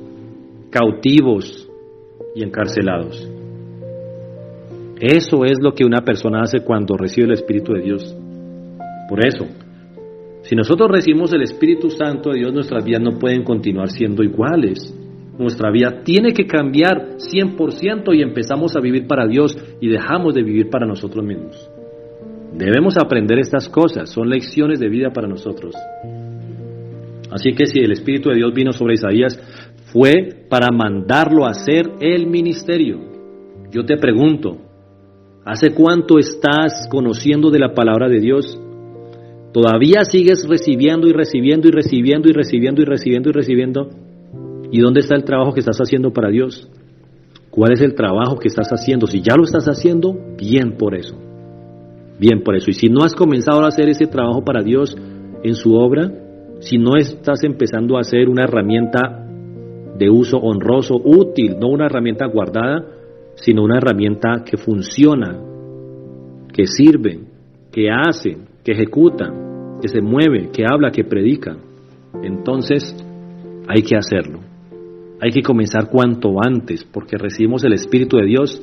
cautivos y encarcelados. Eso es lo que una persona hace cuando recibe el Espíritu de Dios. Por eso, si nosotros recibimos el Espíritu Santo de Dios, nuestras vidas no pueden continuar siendo iguales. Nuestra vida tiene que cambiar 100% y empezamos a vivir para Dios y dejamos de vivir para nosotros mismos. Debemos aprender estas cosas, son lecciones de vida para nosotros. Así que si el Espíritu de Dios vino sobre Isaías, fue para mandarlo a hacer el ministerio. Yo te pregunto, ¿hace cuánto estás conociendo de la palabra de Dios? ¿Todavía sigues recibiendo y recibiendo y recibiendo y recibiendo y recibiendo y recibiendo? ¿Y dónde está el trabajo que estás haciendo para Dios? ¿Cuál es el trabajo que estás haciendo? Si ya lo estás haciendo, bien por eso. Bien por eso. Y si no has comenzado a hacer ese trabajo para Dios en su obra, si no estás empezando a hacer una herramienta de uso honroso, útil, no una herramienta guardada, sino una herramienta que funciona, que sirve, que hace, que ejecuta, que se mueve, que habla, que predica, entonces hay que hacerlo. Hay que comenzar cuanto antes, porque recibimos el Espíritu de Dios,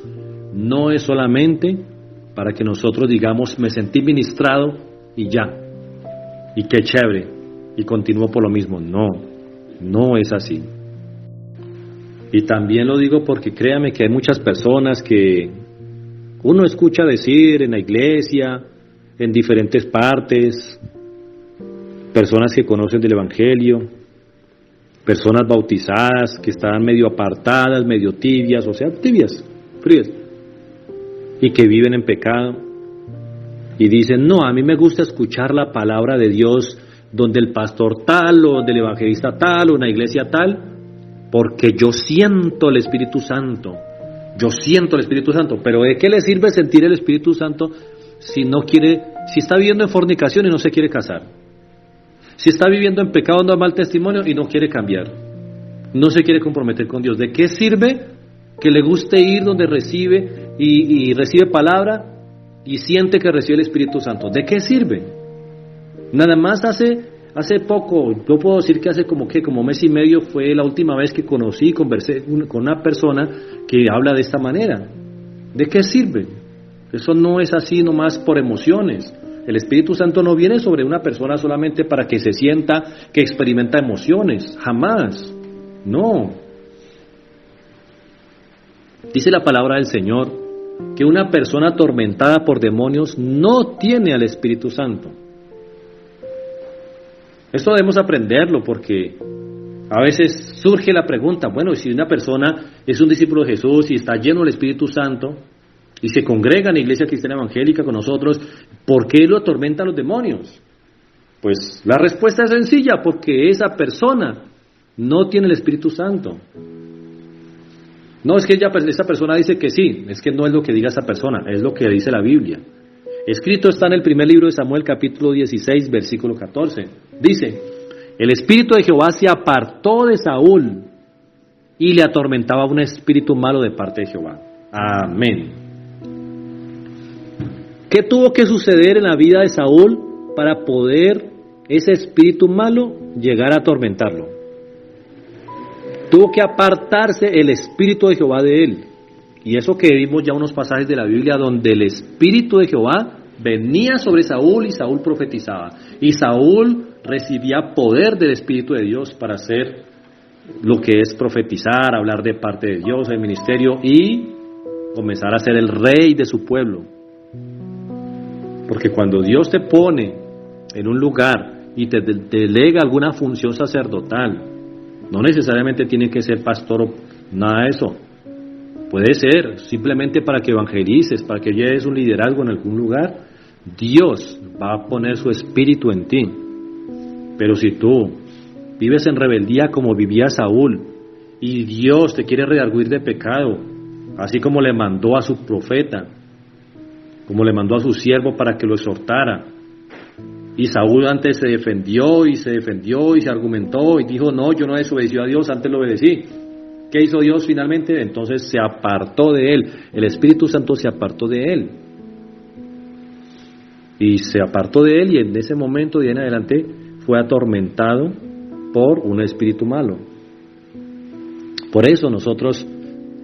no es solamente para que nosotros digamos, me sentí ministrado y ya, y qué chévere, y continúo por lo mismo. No, no es así. Y también lo digo porque créame que hay muchas personas que uno escucha decir en la iglesia, en diferentes partes, personas que conocen del Evangelio, personas bautizadas que están medio apartadas, medio tibias, o sea, tibias, frías, y que viven en pecado, y dicen, no, a mí me gusta escuchar la palabra de Dios donde el pastor tal, o donde el evangelista tal, o una iglesia tal, porque yo siento el Espíritu Santo, pero ¿de qué le sirve sentir el Espíritu Santo si no quiere, si está viviendo en fornicación y no se quiere casar? Si está viviendo en pecado, no da mal testimonio y no quiere cambiar, no se quiere comprometer con Dios. ¿De qué sirve que le guste ir donde recibe y recibe palabra y siente que recibe el Espíritu Santo? ¿De qué sirve? Nada más hace poco, yo puedo decir que hace como mes y medio fue la última vez que conocí y conversé con una persona que habla de esta manera. ¿De qué sirve? Eso no es así nomás por emociones. El Espíritu Santo no viene sobre una persona solamente para que se sienta que experimenta emociones, jamás, no. Dice la palabra del Señor que una persona atormentada por demonios no tiene al Espíritu Santo. Esto debemos aprenderlo porque a veces surge la pregunta, bueno, si una persona es un discípulo de Jesús y está lleno del Espíritu Santo, y se congrega en la Iglesia Cristiana Evangélica con nosotros, ¿por qué lo atormentan los demonios? Pues la respuesta es sencilla, porque esa persona no tiene el Espíritu Santo. No es que esa persona dice que sí, es que no es lo que diga esa persona, es lo que dice la Biblia. Escrito está en el primer libro de Samuel, capítulo 16, versículo 14. Dice, el Espíritu de Jehová se apartó de Saúl y le atormentaba un espíritu malo de parte de Jehová. Amén. ¿Qué tuvo que suceder en la vida de Saúl para poder ese espíritu malo llegar a atormentarlo? Tuvo que apartarse el Espíritu de Jehová de él. Y eso que vimos ya unos pasajes de la Biblia donde el Espíritu de Jehová venía sobre Saúl y Saúl profetizaba. Y Saúl recibía poder del Espíritu de Dios para hacer lo que es profetizar, hablar de parte de Dios, el ministerio y comenzar a ser el rey de su pueblo. Porque cuando Dios te pone en un lugar y te delega alguna función sacerdotal, no necesariamente tiene que ser pastor o nada de eso. Puede ser simplemente para que evangelices, para que lleves un liderazgo en algún lugar. Dios va a poner su espíritu en ti. Pero si tú vives en rebeldía como vivía Saúl y Dios te quiere redarguir de pecado, así como le mandó a su profeta, como le mandó a su siervo para que lo exhortara. Y Saúl antes se defendió y se argumentó y dijo, no, yo no desobedecí a Dios, antes lo obedecí. ¿Qué hizo Dios finalmente? Entonces se apartó de él, el Espíritu Santo se apartó de él. Y se apartó de él y en ese momento de en adelante fue atormentado por un espíritu malo. Por eso nosotros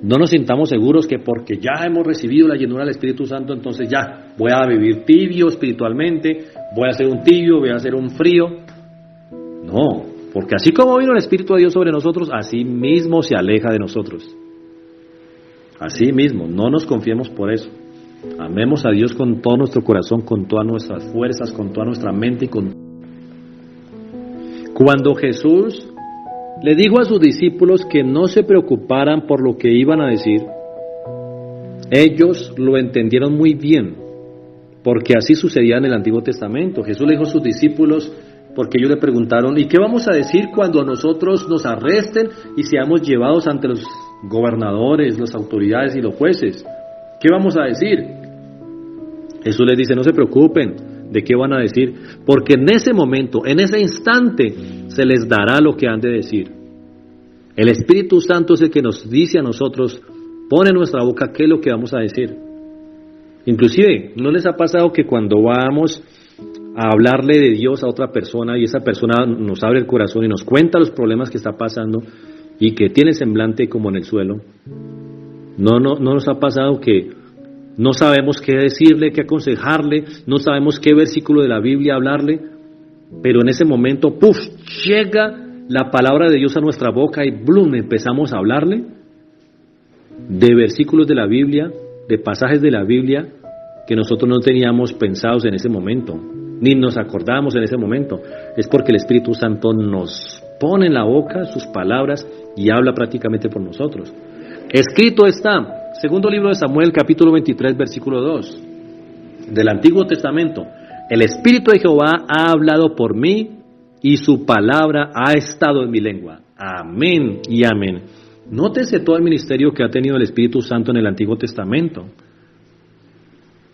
no nos sintamos seguros que porque ya hemos recibido la llenura del Espíritu Santo, entonces ya voy a vivir tibio espiritualmente, voy a ser un tibio, voy a ser un frío. No, porque así como vino el Espíritu de Dios sobre nosotros, así mismo se aleja de nosotros. Así mismo, no nos confiemos por eso. Amemos a Dios con todo nuestro corazón, con todas nuestras fuerzas, con toda nuestra mente y con... Cuando Jesús le dijo a sus discípulos que no se preocuparan por lo que iban a decir, ellos lo entendieron muy bien, porque así sucedía en el Antiguo Testamento. Jesús le dijo a sus discípulos, porque ellos le preguntaron, ¿y qué vamos a decir cuando a nosotros nos arresten y seamos llevados ante los gobernadores, las autoridades y los jueces? ¿Qué vamos a decir? Jesús les dice, no se preocupen de qué van a decir, porque en ese momento, en ese instante, se les dará lo que han de decir. El Espíritu Santo es el que nos dice a nosotros, pone en nuestra boca qué es lo que vamos a decir. Inclusive, ¿no les ha pasado que cuando vamos a hablarle de Dios a otra persona y esa persona nos abre el corazón y nos cuenta los problemas que está pasando y que tiene el semblante como en el suelo? ¿No nos ha pasado que no sabemos qué decirle, qué aconsejarle, no sabemos qué versículo de la Biblia hablarle, pero en ese momento, ¡puf!, llega la palabra de Dios a nuestra boca y ¡blum!, empezamos a hablarle de versículos de la Biblia, de pasajes de la Biblia que nosotros no teníamos pensados en ese momento, ni nos acordábamos en ese momento. Es porque el Espíritu Santo nos pone en la boca sus palabras y habla prácticamente por nosotros. Escrito está, segundo libro de Samuel, capítulo 23, versículo 2, del Antiguo Testamento. El Espíritu de Jehová ha hablado por mí y su palabra ha estado en mi lengua. Amén y amén. Nótese todo el ministerio que ha tenido el Espíritu Santo en el Antiguo Testamento.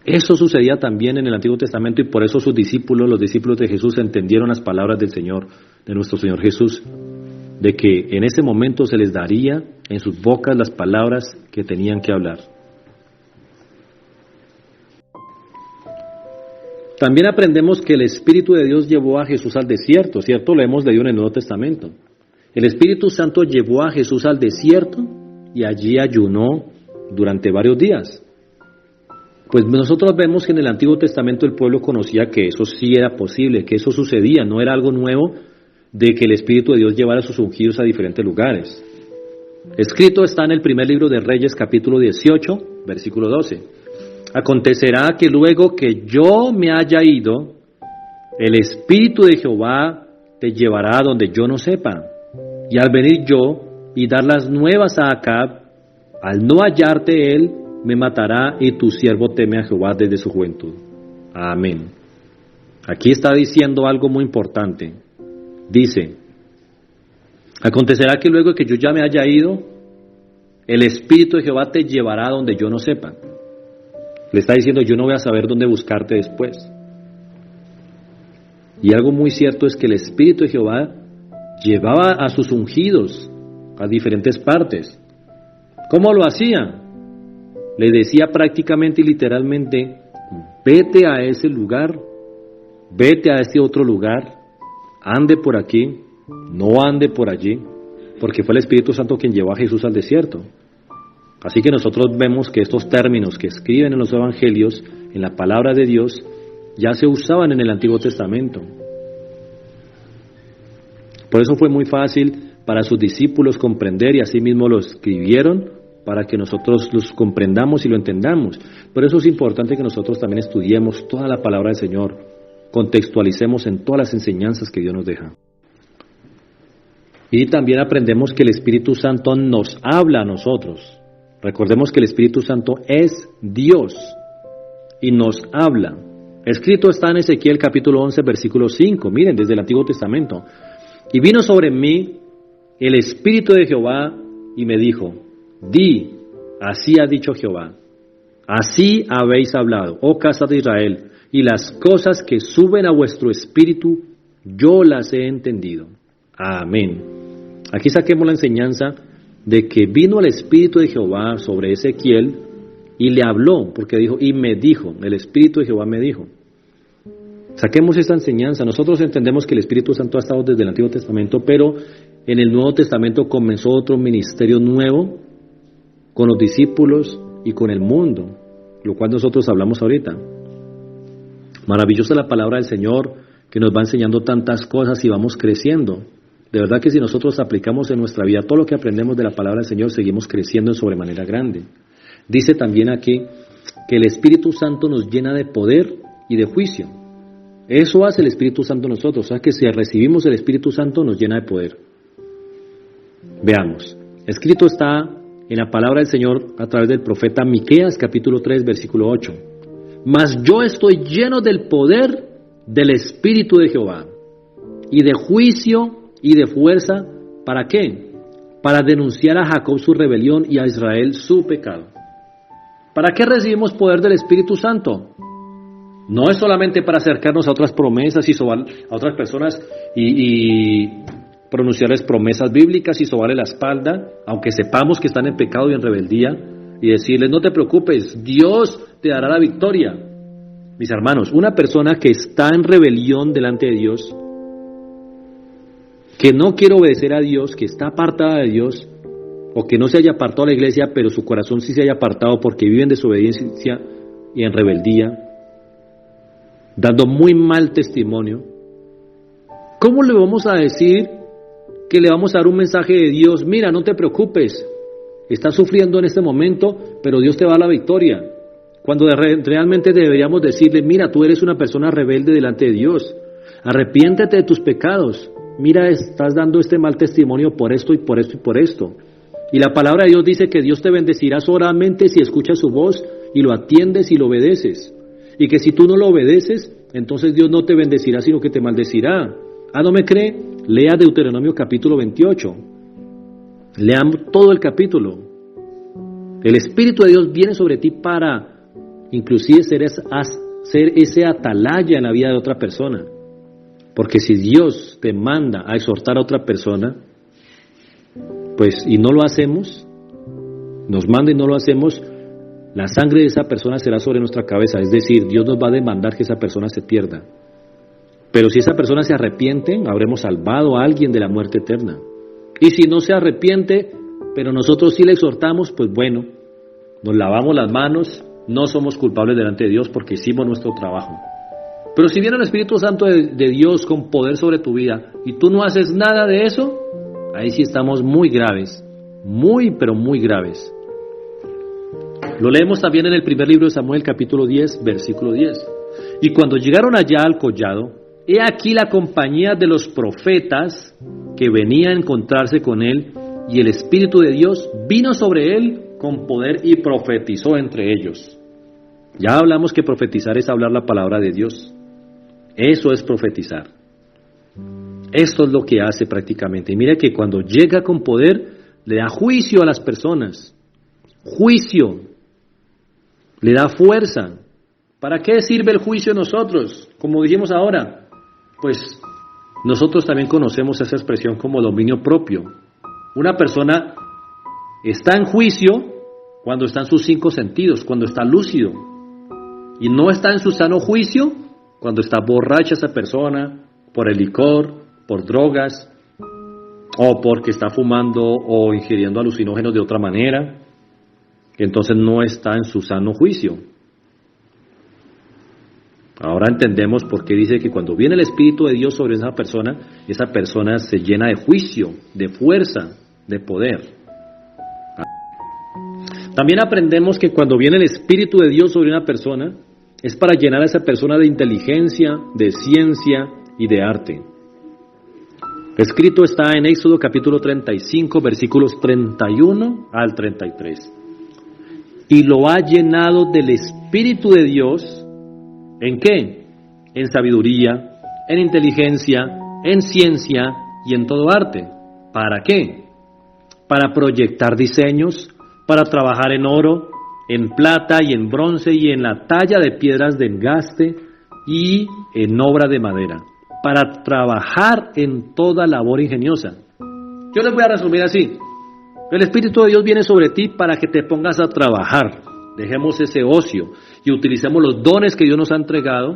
Eso sucedía también en el Antiguo Testamento y por eso sus discípulos, los discípulos de Jesús, entendieron las palabras del Señor, de nuestro Señor Jesús, de que en ese momento se les daría en sus bocas las palabras que tenían que hablar. También aprendemos que el Espíritu de Dios llevó a Jesús al desierto, ¿cierto? Lo hemos leído en el Nuevo Testamento. El Espíritu Santo llevó a Jesús al desierto y allí ayunó durante varios días. Pues nosotros vemos que en el Antiguo Testamento el pueblo conocía que eso sí era posible, que eso sucedía, no era algo nuevo de que el Espíritu de Dios llevara a sus ungidos a diferentes lugares. Escrito está en el primer libro de Reyes, capítulo 18, versículo 12. Acontecerá que luego que yo me haya ido, el Espíritu de Jehová te llevará a donde yo no sepa. Y al venir yo y dar las nuevas a Acab, al no hallarte él, me matará y tu siervo teme a Jehová desde su juventud. Amén. Aquí está diciendo algo muy importante. Dice, acontecerá que luego que yo ya me haya ido, el Espíritu de Jehová te llevará a donde yo no sepa. Le está diciendo, yo no voy a saber dónde buscarte después. Y algo muy cierto es que el Espíritu de Jehová llevaba a sus ungidos a diferentes partes. ¿Cómo lo hacía? Le decía prácticamente y literalmente, vete a ese lugar, vete a este otro lugar, ande por aquí, no ande por allí, porque fue el Espíritu Santo quien llevó a Jesús al desierto. Así que nosotros vemos que estos términos que escriben en los evangelios, en la palabra de Dios, ya se usaban en el Antiguo Testamento. Por eso fue muy fácil para sus discípulos comprender y así mismo lo escribieron para que nosotros los comprendamos y lo entendamos. Por eso es importante que nosotros también estudiemos toda la palabra del Señor, contextualicemos en todas las enseñanzas que Dios nos deja. Y también aprendemos que el Espíritu Santo nos habla a nosotros. Recordemos que el Espíritu Santo es Dios y nos habla. Escrito está en Ezequiel capítulo 11, versículo 5, miren, desde el Antiguo Testamento. Y vino sobre mí el Espíritu de Jehová y me dijo, di, así ha dicho Jehová, así habéis hablado, oh casa de Israel, y las cosas que suben a vuestro espíritu, yo las he entendido. Amén. Aquí saquemos la enseñanza de que vino el Espíritu de Jehová sobre Ezequiel y le habló, porque dijo, y me dijo, el Espíritu de Jehová me dijo. Saquemos esta enseñanza. Nosotros entendemos que el Espíritu Santo ha estado desde el Antiguo Testamento, pero en el Nuevo Testamento comenzó otro ministerio nuevo con los discípulos y con el mundo, lo cual nosotros hablamos ahorita. Maravillosa la palabra del Señor, que nos va enseñando tantas cosas y vamos creciendo. De verdad que si nosotros aplicamos en nuestra vida todo lo que aprendemos de la palabra del Señor, seguimos creciendo en sobremanera grande. Dice también aquí que el Espíritu Santo nos llena de poder y de juicio. Eso hace el Espíritu Santo en nosotros, o sea que si recibimos el Espíritu Santo nos llena de poder. Veamos, escrito está en la palabra del Señor a través del profeta Miqueas, capítulo 3, versículo 8. Mas yo estoy lleno del poder del Espíritu de Jehová, y de juicio y de fuerza, ¿para qué? Para denunciar a Jacob su rebelión y a Israel su pecado. ¿Para qué recibimos poder del Espíritu Santo? No es solamente para acercarnos a otras promesas y sobar a otras personas y pronunciarles promesas bíblicas y sobarle la espalda, aunque sepamos que están en pecado y en rebeldía, y decirles, no te preocupes, Dios te dará la victoria. Mis hermanos, una persona que está en rebelión delante de Dios, que no quiere obedecer a Dios, que está apartada de Dios, o que no se haya apartado de la iglesia, pero su corazón sí se haya apartado porque vive en desobediencia y en rebeldía, dando muy mal testimonio, ¿cómo le vamos a decir que le vamos a dar un mensaje de Dios? Mira, no te preocupes, estás sufriendo en este momento, pero Dios te va a dar la victoria. Cuando realmente deberíamos decirle, mira, tú eres una persona rebelde delante de Dios, arrepiéntete de tus pecados, mira, estás dando este mal testimonio por esto y por esto y por esto. Y la palabra de Dios dice que Dios te bendecirá solamente si escuchas su voz y lo atiendes y lo obedeces. Y que si tú no lo obedeces, entonces Dios no te bendecirá, sino que te maldecirá. ¿No me cree? Lea Deuteronomio capítulo 28. Lean todo el capítulo. El Espíritu de Dios viene sobre ti para inclusive ser ese atalaya en la vida de otra persona. Porque si Dios te manda a exhortar a otra persona, pues y no lo hacemos, nos manda y no lo hacemos, la sangre de esa persona será sobre nuestra cabeza. Es decir, Dios nos va a demandar que esa persona se pierda. Pero si esa persona se arrepiente, habremos salvado a alguien de la muerte eterna. Y si no se arrepiente, pero nosotros sí le exhortamos, pues bueno, nos lavamos las manos, no somos culpables delante de Dios porque hicimos nuestro trabajo. Pero si viene el Espíritu Santo de Dios con poder sobre tu vida y tú no haces nada de eso, ahí sí estamos muy graves, muy pero muy graves. Lo leemos también en el primer libro de Samuel, capítulo 10, versículo 10. Y cuando llegaron allá al collado, he aquí la compañía de los profetas que venía a encontrarse con él, y el Espíritu de Dios vino sobre él con poder y profetizó entre ellos. Ya hablamos que profetizar es hablar la palabra de Dios. Eso es profetizar. Esto es lo que hace prácticamente. Y mira que cuando llega con poder, le da juicio a las personas. Juicio. Le da fuerza. ¿Para qué sirve el juicio a nosotros? Como dijimos ahora, pues nosotros también conocemos esa expresión como dominio propio. Una persona está en juicio cuando está en sus 5 sentidos, cuando está lúcido. Y no está en su sano juicio cuando está borracha esa persona por el licor, por drogas, o porque está fumando o ingiriendo alucinógenos de otra manera. Entonces no está en su sano juicio. Ahora entendemos por qué dice que cuando viene el Espíritu de Dios sobre esa persona se llena de juicio, de fuerza, de poder. También aprendemos que cuando viene el Espíritu de Dios sobre una persona, es para llenar a esa persona de inteligencia, de ciencia y de arte. Escrito está en Éxodo capítulo 35, versículos 31 al 33. Y lo ha llenado del Espíritu de Dios, ¿en qué? En sabiduría, en inteligencia, en ciencia y en todo arte. ¿Para qué? para proyectar diseños, para trabajar en oro, en plata y en bronce y en la talla de piedras de engaste y en obra de madera, para trabajar en toda labor ingeniosa. Yo les voy a resumir así. El Espíritu de Dios viene sobre ti para que te pongas a trabajar. Dejemos ese ocio y utilicemos los dones que Dios nos ha entregado,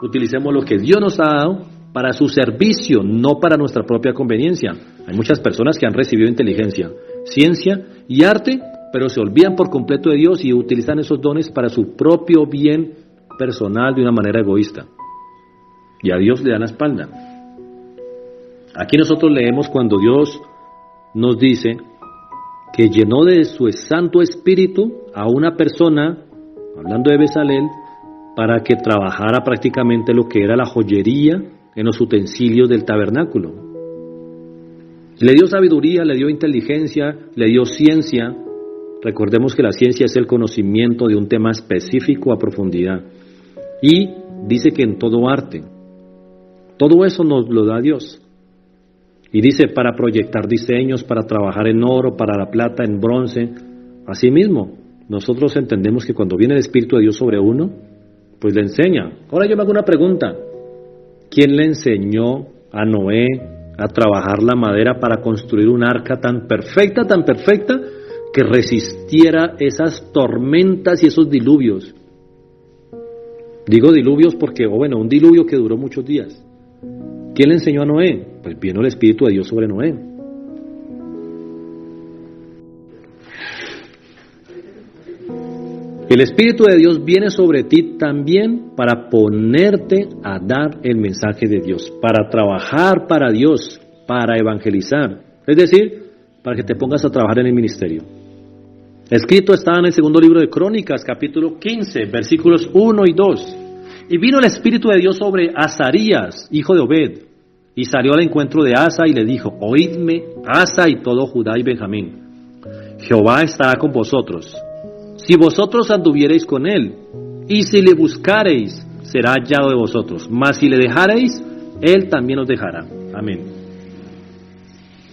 utilicemos lo que Dios nos ha dado para su servicio, no para nuestra propia conveniencia. Hay muchas personas que han recibido inteligencia, ciencia y arte, pero se olvidan por completo de Dios y utilizan esos dones para su propio bien personal de una manera egoísta. Y a Dios le dan la espalda. Aquí nosotros leemos cuando Dios nos dice que llenó de su Santo Espíritu a una persona, hablando de Bezalel, para que trabajara prácticamente lo que era la joyería en los utensilios del tabernáculo. Le dio sabiduría, le dio inteligencia, le dio ciencia. Recordemos que la ciencia es el conocimiento de un tema específico a profundidad. Y dice que en todo arte. Todo eso nos lo da Dios. Y dice para proyectar diseños, para trabajar en oro, para la plata, en bronce. Asimismo, nosotros entendemos que cuando viene el Espíritu de Dios sobre uno, pues le enseña. Ahora yo me hago una pregunta. ¿Quién le enseñó a Noé a trabajar la madera para construir un arca tan perfecta, que resistiera esas tormentas y esos diluvios? Digo diluvios porque, un diluvio que duró muchos días. ¿Quién le enseñó a Noé? Pues vino el Espíritu de Dios sobre Noé. El Espíritu de Dios viene sobre ti también para ponerte a dar el mensaje de Dios, para trabajar para Dios, para evangelizar. Es decir, para que te pongas a trabajar en el ministerio. Escrito está en el segundo libro de Crónicas, capítulo 15, versículos 1 y 2. Y vino el Espíritu de Dios sobre Azarías, hijo de Obed, y salió al encuentro de Asa y le dijo: oídme, Asa y todo Judá y Benjamín, Jehová estará con vosotros, si vosotros anduviereis con él, y si le buscareis, será hallado de vosotros, mas si le dejareis, él también os dejará. Amén.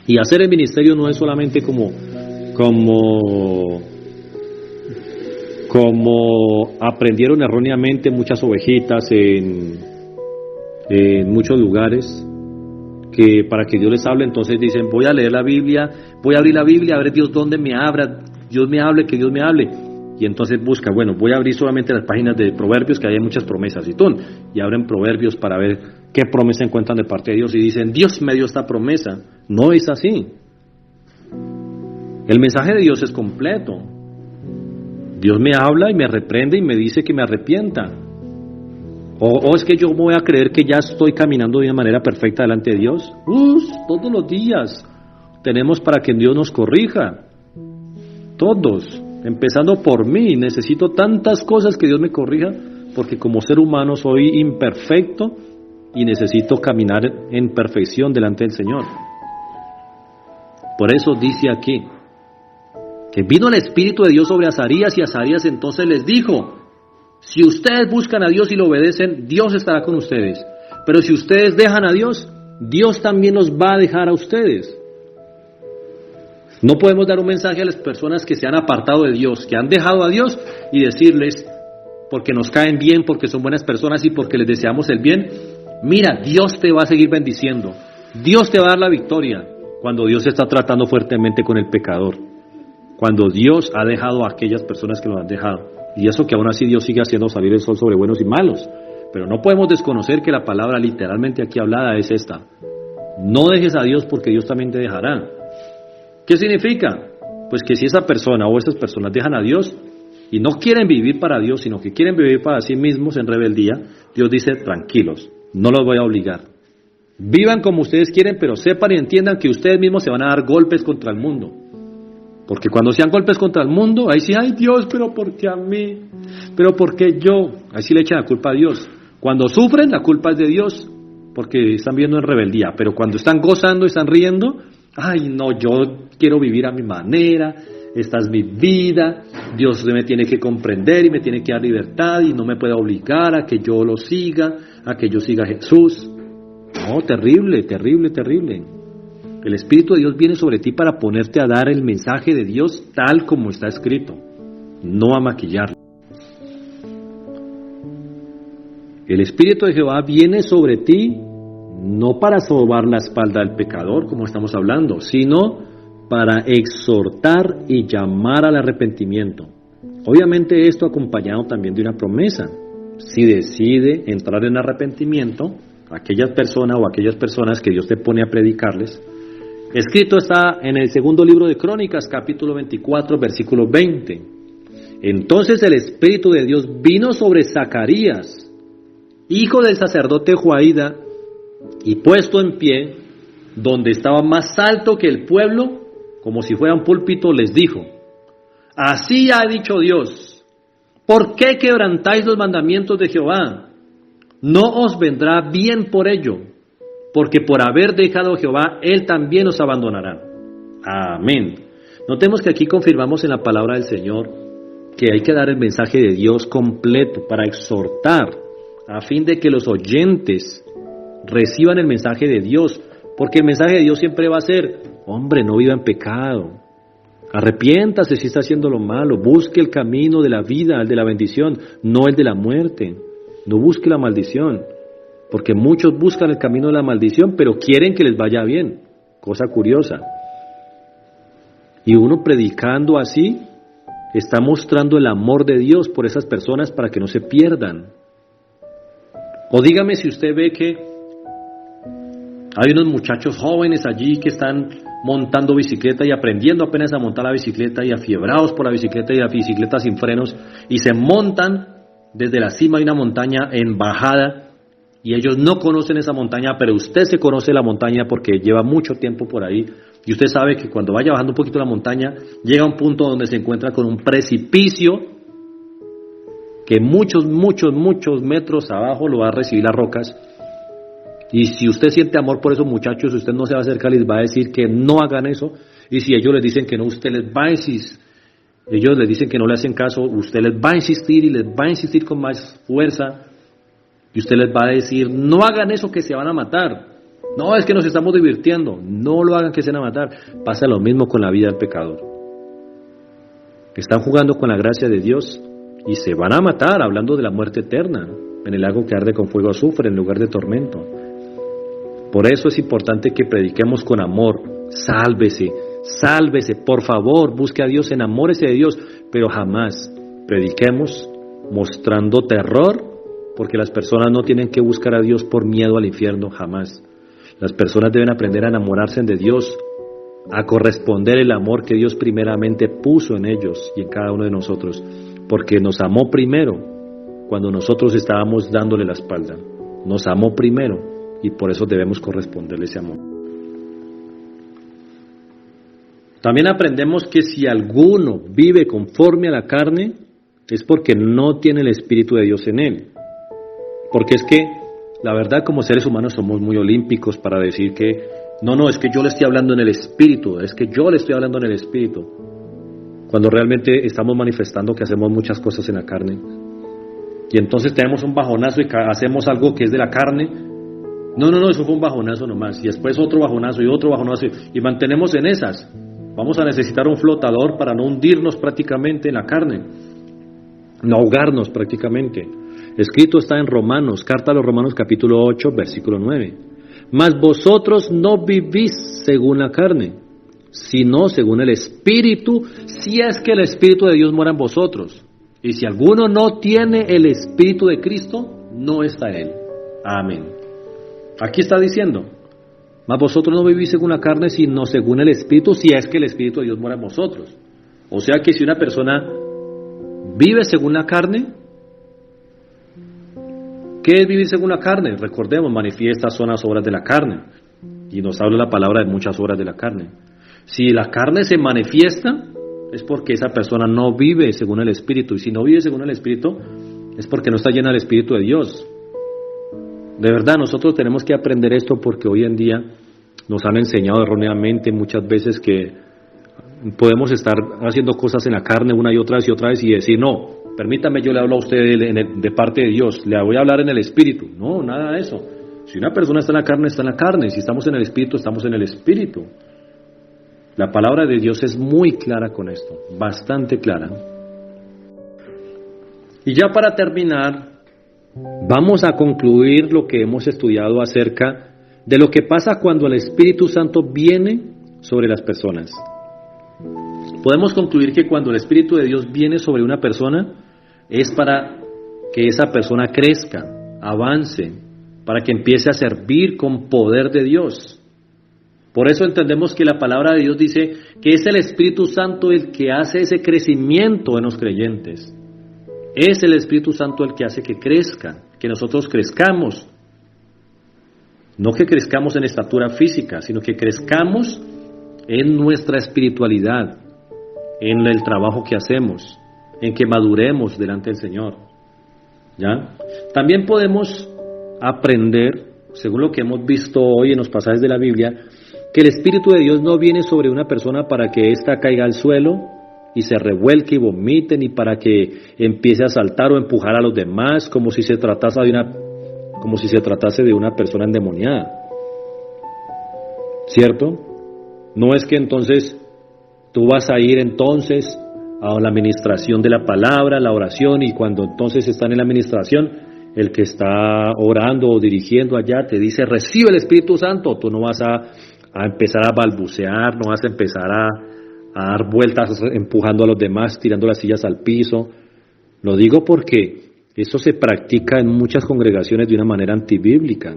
Y hacer el ministerio no es solamente como aprendieron erróneamente muchas ovejitas en muchos lugares, que para que Dios les hable, entonces dicen: voy a leer la Biblia, voy a abrir la Biblia, a ver Dios dónde me abra, Dios me hable, que Dios me hable. Y entonces busca, voy a abrir solamente las páginas de Proverbios, que hay muchas promesas, y abren Proverbios para ver qué promesa encuentran de parte de Dios, y dicen: Dios me dio esta promesa. No es así. El mensaje de Dios es completo. Dios me habla y me reprende y me dice que me arrepienta. O es que yo voy a creer que ya estoy caminando de una manera perfecta delante de Dios. Todos los días tenemos para que Dios nos corrija. Todos, empezando por mí. Necesito tantas cosas que Dios me corrija, porque como ser humano soy imperfecto y necesito caminar en perfección delante del Señor. Por eso dice aquí que vino el Espíritu de Dios sobre Azarías, y Azarías entonces les dijo: si ustedes buscan a Dios y lo obedecen, Dios estará con ustedes. Pero si ustedes dejan a Dios, Dios también los va a dejar a ustedes. No podemos dar un mensaje a las personas que se han apartado de Dios, que han dejado a Dios, y decirles, porque nos caen bien, porque son buenas personas y porque les deseamos el bien: mira, Dios te va a seguir bendiciendo, Dios te va a dar la victoria, cuando Dios está tratando fuertemente con el pecador, cuando Dios ha dejado a aquellas personas que lo han dejado. Y eso que aún así Dios sigue haciendo salir el sol sobre buenos y malos. Pero no podemos desconocer que la palabra literalmente aquí hablada es esta: no dejes a Dios, porque Dios también te dejará. ¿Qué significa? Pues que si esa persona o esas personas dejan a Dios y no quieren vivir para Dios, sino que quieren vivir para sí mismos en rebeldía, Dios dice: tranquilos, no los voy a obligar. Vivan como ustedes quieren, pero sepan y entiendan que ustedes mismos se van a dar golpes contra el mundo. Porque cuando sean golpes contra el mundo, ahí sí: ay Dios, pero ¿por qué a mí? ¿Pero por qué yo? Ahí sí le echan la culpa a Dios. Cuando sufren, la culpa es de Dios, porque están viviendo en rebeldía. Pero cuando están gozando y están riendo: ay no, yo quiero vivir a mi manera, esta es mi vida, Dios me tiene que comprender y me tiene que dar libertad y no me puede obligar a que yo lo siga, a que yo siga a Jesús. No, terrible, terrible, terrible. El Espíritu de Dios viene sobre ti para ponerte a dar el mensaje de Dios tal como está escrito, no a maquillarlo. El Espíritu de Jehová viene sobre ti no para sobar la espalda del pecador, como estamos hablando, sino para exhortar y llamar al arrepentimiento. Obviamente esto acompañado también de una promesa. Si decide entrar en arrepentimiento, aquellas personas o aquellas personas que Dios te pone a predicarles, escrito está en el segundo libro de Crónicas, capítulo 24, versículo 20. Entonces el Espíritu de Dios vino sobre Zacarías, hijo del sacerdote Joaída, y puesto en pie, donde estaba más alto que el pueblo, como si fuera un púlpito, les dijo: así ha dicho Dios, ¿por qué quebrantáis los mandamientos de Jehová? No os vendrá bien por ello, porque por haber dejado a Jehová, Él también os abandonará. Amén. Notemos que aquí confirmamos en la palabra del Señor que hay que dar el mensaje de Dios completo para exhortar, a fin de que los oyentes reciban el mensaje de Dios, porque el mensaje de Dios siempre va a ser: hombre, no viva en pecado, arrepiéntase si está haciendo lo malo, busque el camino de la vida, el de la bendición, no el de la muerte, no busque la maldición, porque muchos buscan el camino de la maldición, pero quieren que les vaya bien, cosa curiosa. Y uno predicando así, está mostrando el amor de Dios por esas personas para que no se pierdan. O dígame si usted ve que hay unos muchachos jóvenes allí que están montando bicicleta y aprendiendo apenas a montar la bicicleta y afiebrados por la bicicleta y la bicicleta sin frenos, y se montan desde la cima de una montaña en bajada, y ellos no conocen esa montaña, pero usted se conoce la montaña porque lleva mucho tiempo por ahí, y usted sabe que cuando vaya bajando un poquito la montaña, llega a un punto donde se encuentra con un precipicio que muchos metros abajo lo va a recibir las rocas. Y si usted siente amor por esos muchachos, usted no se va a acercar y les va a decir que no hagan eso. Y si ellos les dicen que no, usted les va a insistir. Ellos les dicen que no le hacen caso, usted les va a insistir y les va a insistir con más fuerza. Y usted les va a decir: no hagan eso, que se van a matar. No, es que nos estamos divirtiendo. No lo hagan, que se van a matar. Pasa lo mismo con la vida del pecador. Están jugando con la gracia de Dios y se van a matar, hablando de la muerte eterna, en el lago que arde con fuego azufre, en lugar de tormento. Por eso es importante que prediquemos con amor. Sálvese, por favor, busque a Dios, enamórese de Dios, pero jamás prediquemos mostrando terror, porque las personas no tienen que buscar a Dios por miedo al infierno, jamás. Las personas deben aprender a enamorarse de Dios, a corresponder el amor que Dios primeramente puso en ellos y en cada uno de nosotros, porque nos amó primero cuando nosotros estábamos dándole la espalda. Nos amó primero. Y por eso debemos corresponderle ese amor. También aprendemos que si alguno vive conforme a la carne, es porque no tiene el Espíritu de Dios en él. Porque es que, la verdad, como seres humanos somos muy olímpicos para decir que no, es que yo le estoy hablando en el Espíritu, es que yo le estoy hablando en el Espíritu. Cuando realmente estamos manifestando que hacemos muchas cosas en la carne. Y entonces tenemos un bajonazo y hacemos algo que es de la carne. No, eso fue un bajonazo nomás, y después otro bajonazo y otro bajonazo, y mantenemos en esas. Vamos a necesitar un flotador para no hundirnos prácticamente en la carne, no ahogarnos prácticamente. Escrito está en Romanos, carta a los Romanos capítulo 8, versículo 9. Mas vosotros no vivís según la carne, sino según el Espíritu, si es que el Espíritu de Dios mora en vosotros. Y si alguno no tiene el Espíritu de Cristo, no está en él. Amén. Aquí está diciendo: mas vosotros no vivís según la carne, sino según el Espíritu, si es que el Espíritu de Dios mora en vosotros. O sea que si una persona vive según la carne, ¿qué es vivir según la carne? Recordemos, manifiesta son las obras de la carne. Y nos habla la palabra de muchas obras de la carne. Si la carne se manifiesta, es porque esa persona no vive según el Espíritu. Y si no vive según el Espíritu, es porque no está llena del Espíritu de Dios. De verdad, nosotros tenemos que aprender esto, porque hoy en día nos han enseñado erróneamente muchas veces que podemos estar haciendo cosas en la carne una y otra vez y decir: no, permítame, yo le hablo a usted de parte de Dios, le voy a hablar en el Espíritu. No, nada de eso. Si una persona está en la carne, está en la carne. Si estamos en el Espíritu, estamos en el Espíritu. La palabra de Dios es muy clara con esto, bastante clara. Y ya para terminar, vamos a concluir lo que hemos estudiado acerca de lo que pasa cuando el Espíritu Santo viene sobre las personas. Podemos concluir que cuando el Espíritu de Dios viene sobre una persona, es para que esa persona crezca, avance, para que empiece a servir con poder de Dios. Por eso entendemos que la palabra de Dios dice que es el Espíritu Santo el que hace ese crecimiento en los creyentes. Es el Espíritu Santo el que hace que crezcan, que nosotros crezcamos. No que crezcamos en estatura física, sino que crezcamos en nuestra espiritualidad, en el trabajo que hacemos, en que maduremos delante del Señor. ¿Ya? También podemos aprender, según lo que hemos visto hoy en los pasajes de la Biblia, que el Espíritu de Dios no viene sobre una persona para que ésta caiga al suelo y se revuelque y vomite, ni para que empiece a saltar o empujar a los demás como si se tratase de una persona endemoniada. ¿Cierto? No es que entonces tú vas a ir entonces a la administración de la palabra, la oración, y cuando entonces están en la administración, el que está orando o dirigiendo allá te dice, recibe el Espíritu Santo. Tú no vas a empezar a balbucear, no vas a empezar a dar vueltas empujando a los demás, tirando las sillas al piso. Lo digo porque eso se practica en muchas congregaciones de una manera antibíblica.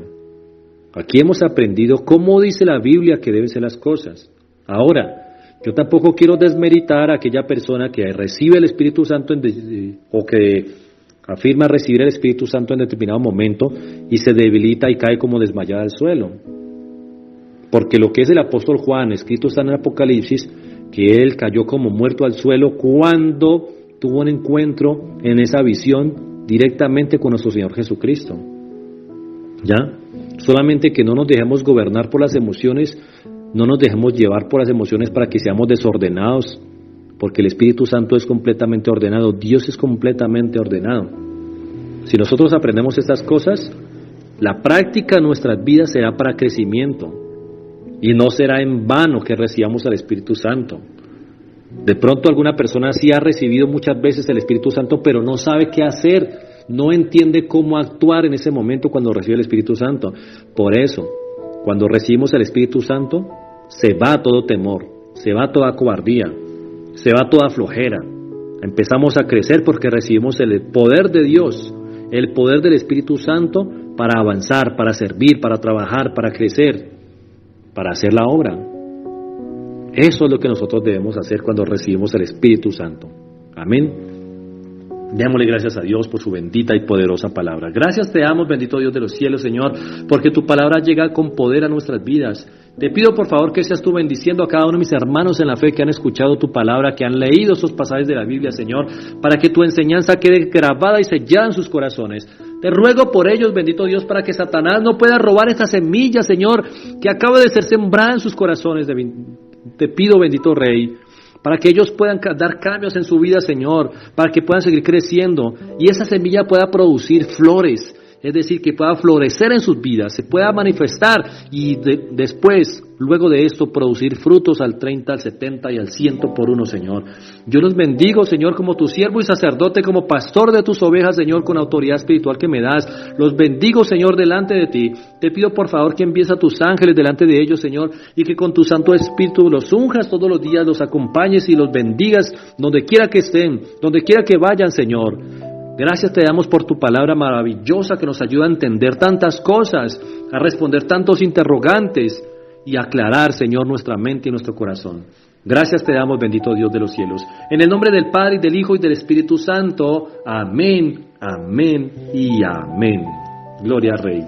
Aquí hemos aprendido cómo dice la Biblia que deben ser las cosas. Ahora, yo tampoco quiero desmeritar a aquella persona que recibe el Espíritu Santo o que afirma recibir el Espíritu Santo en determinado momento y se debilita y cae como desmayada al suelo. Porque lo que es el apóstol Juan, escrito está en el Apocalipsis, que él cayó como muerto al suelo cuando tuvo un encuentro en esa visión directamente con nuestro Señor Jesucristo. ¿Ya? Solamente que no nos dejemos gobernar por las emociones, no nos dejemos llevar por las emociones para que seamos desordenados, porque el Espíritu Santo es completamente ordenado, Dios es completamente ordenado. Si nosotros aprendemos estas cosas, la práctica de nuestras vidas será para crecimiento. Y no será en vano que recibamos al Espíritu Santo. De pronto alguna persona sí ha recibido muchas veces el Espíritu Santo, pero no sabe qué hacer, no entiende cómo actuar en ese momento cuando recibe el Espíritu Santo. Por eso, cuando recibimos el Espíritu Santo, se va todo temor, se va toda cobardía, se va toda flojera. Empezamos a crecer porque recibimos el poder de Dios, el poder del Espíritu Santo para avanzar, para servir, para trabajar, para crecer, para hacer la obra. Eso es lo que nosotros debemos hacer cuando recibimos el Espíritu Santo. Amén. Démosle gracias a Dios por su bendita y poderosa palabra. Gracias te damos, bendito Dios de los cielos, Señor, porque tu palabra llega con poder a nuestras vidas. Te pido por favor que seas tú bendiciendo a cada uno de mis hermanos en la fe que han escuchado tu palabra, que han leído esos pasajes de la Biblia, Señor, para que tu enseñanza quede grabada y sellada en sus corazones. Te ruego por ellos, bendito Dios, para que Satanás no pueda robar esta semilla, Señor, que acaba de ser sembrada en sus corazones. Te pido, bendito Rey, para que ellos puedan dar cambios en su vida, Señor, para que puedan seguir creciendo y esa semilla pueda producir flores, es decir, que pueda florecer en sus vidas, se pueda manifestar y después, luego de esto, producir frutos al 30, al 70 y al 100 por uno, Señor. Yo los bendigo, Señor, como tu siervo y sacerdote, como pastor de tus ovejas, Señor, con autoridad espiritual que me das. Los bendigo, Señor, delante de ti. Te pido, por favor, que envíes a tus ángeles delante de ellos, Señor, y que con tu Santo Espíritu los unjas todos los días, los acompañes y los bendigas donde quiera que estén, donde quiera que vayan, Señor. Gracias te damos por tu palabra maravillosa que nos ayuda a entender tantas cosas, a responder tantos interrogantes y a aclarar, Señor, nuestra mente y nuestro corazón. Gracias te damos, bendito Dios de los cielos. En el nombre del Padre, y del Hijo, y del Espíritu Santo. Amén, amén y amén. Gloria al Rey.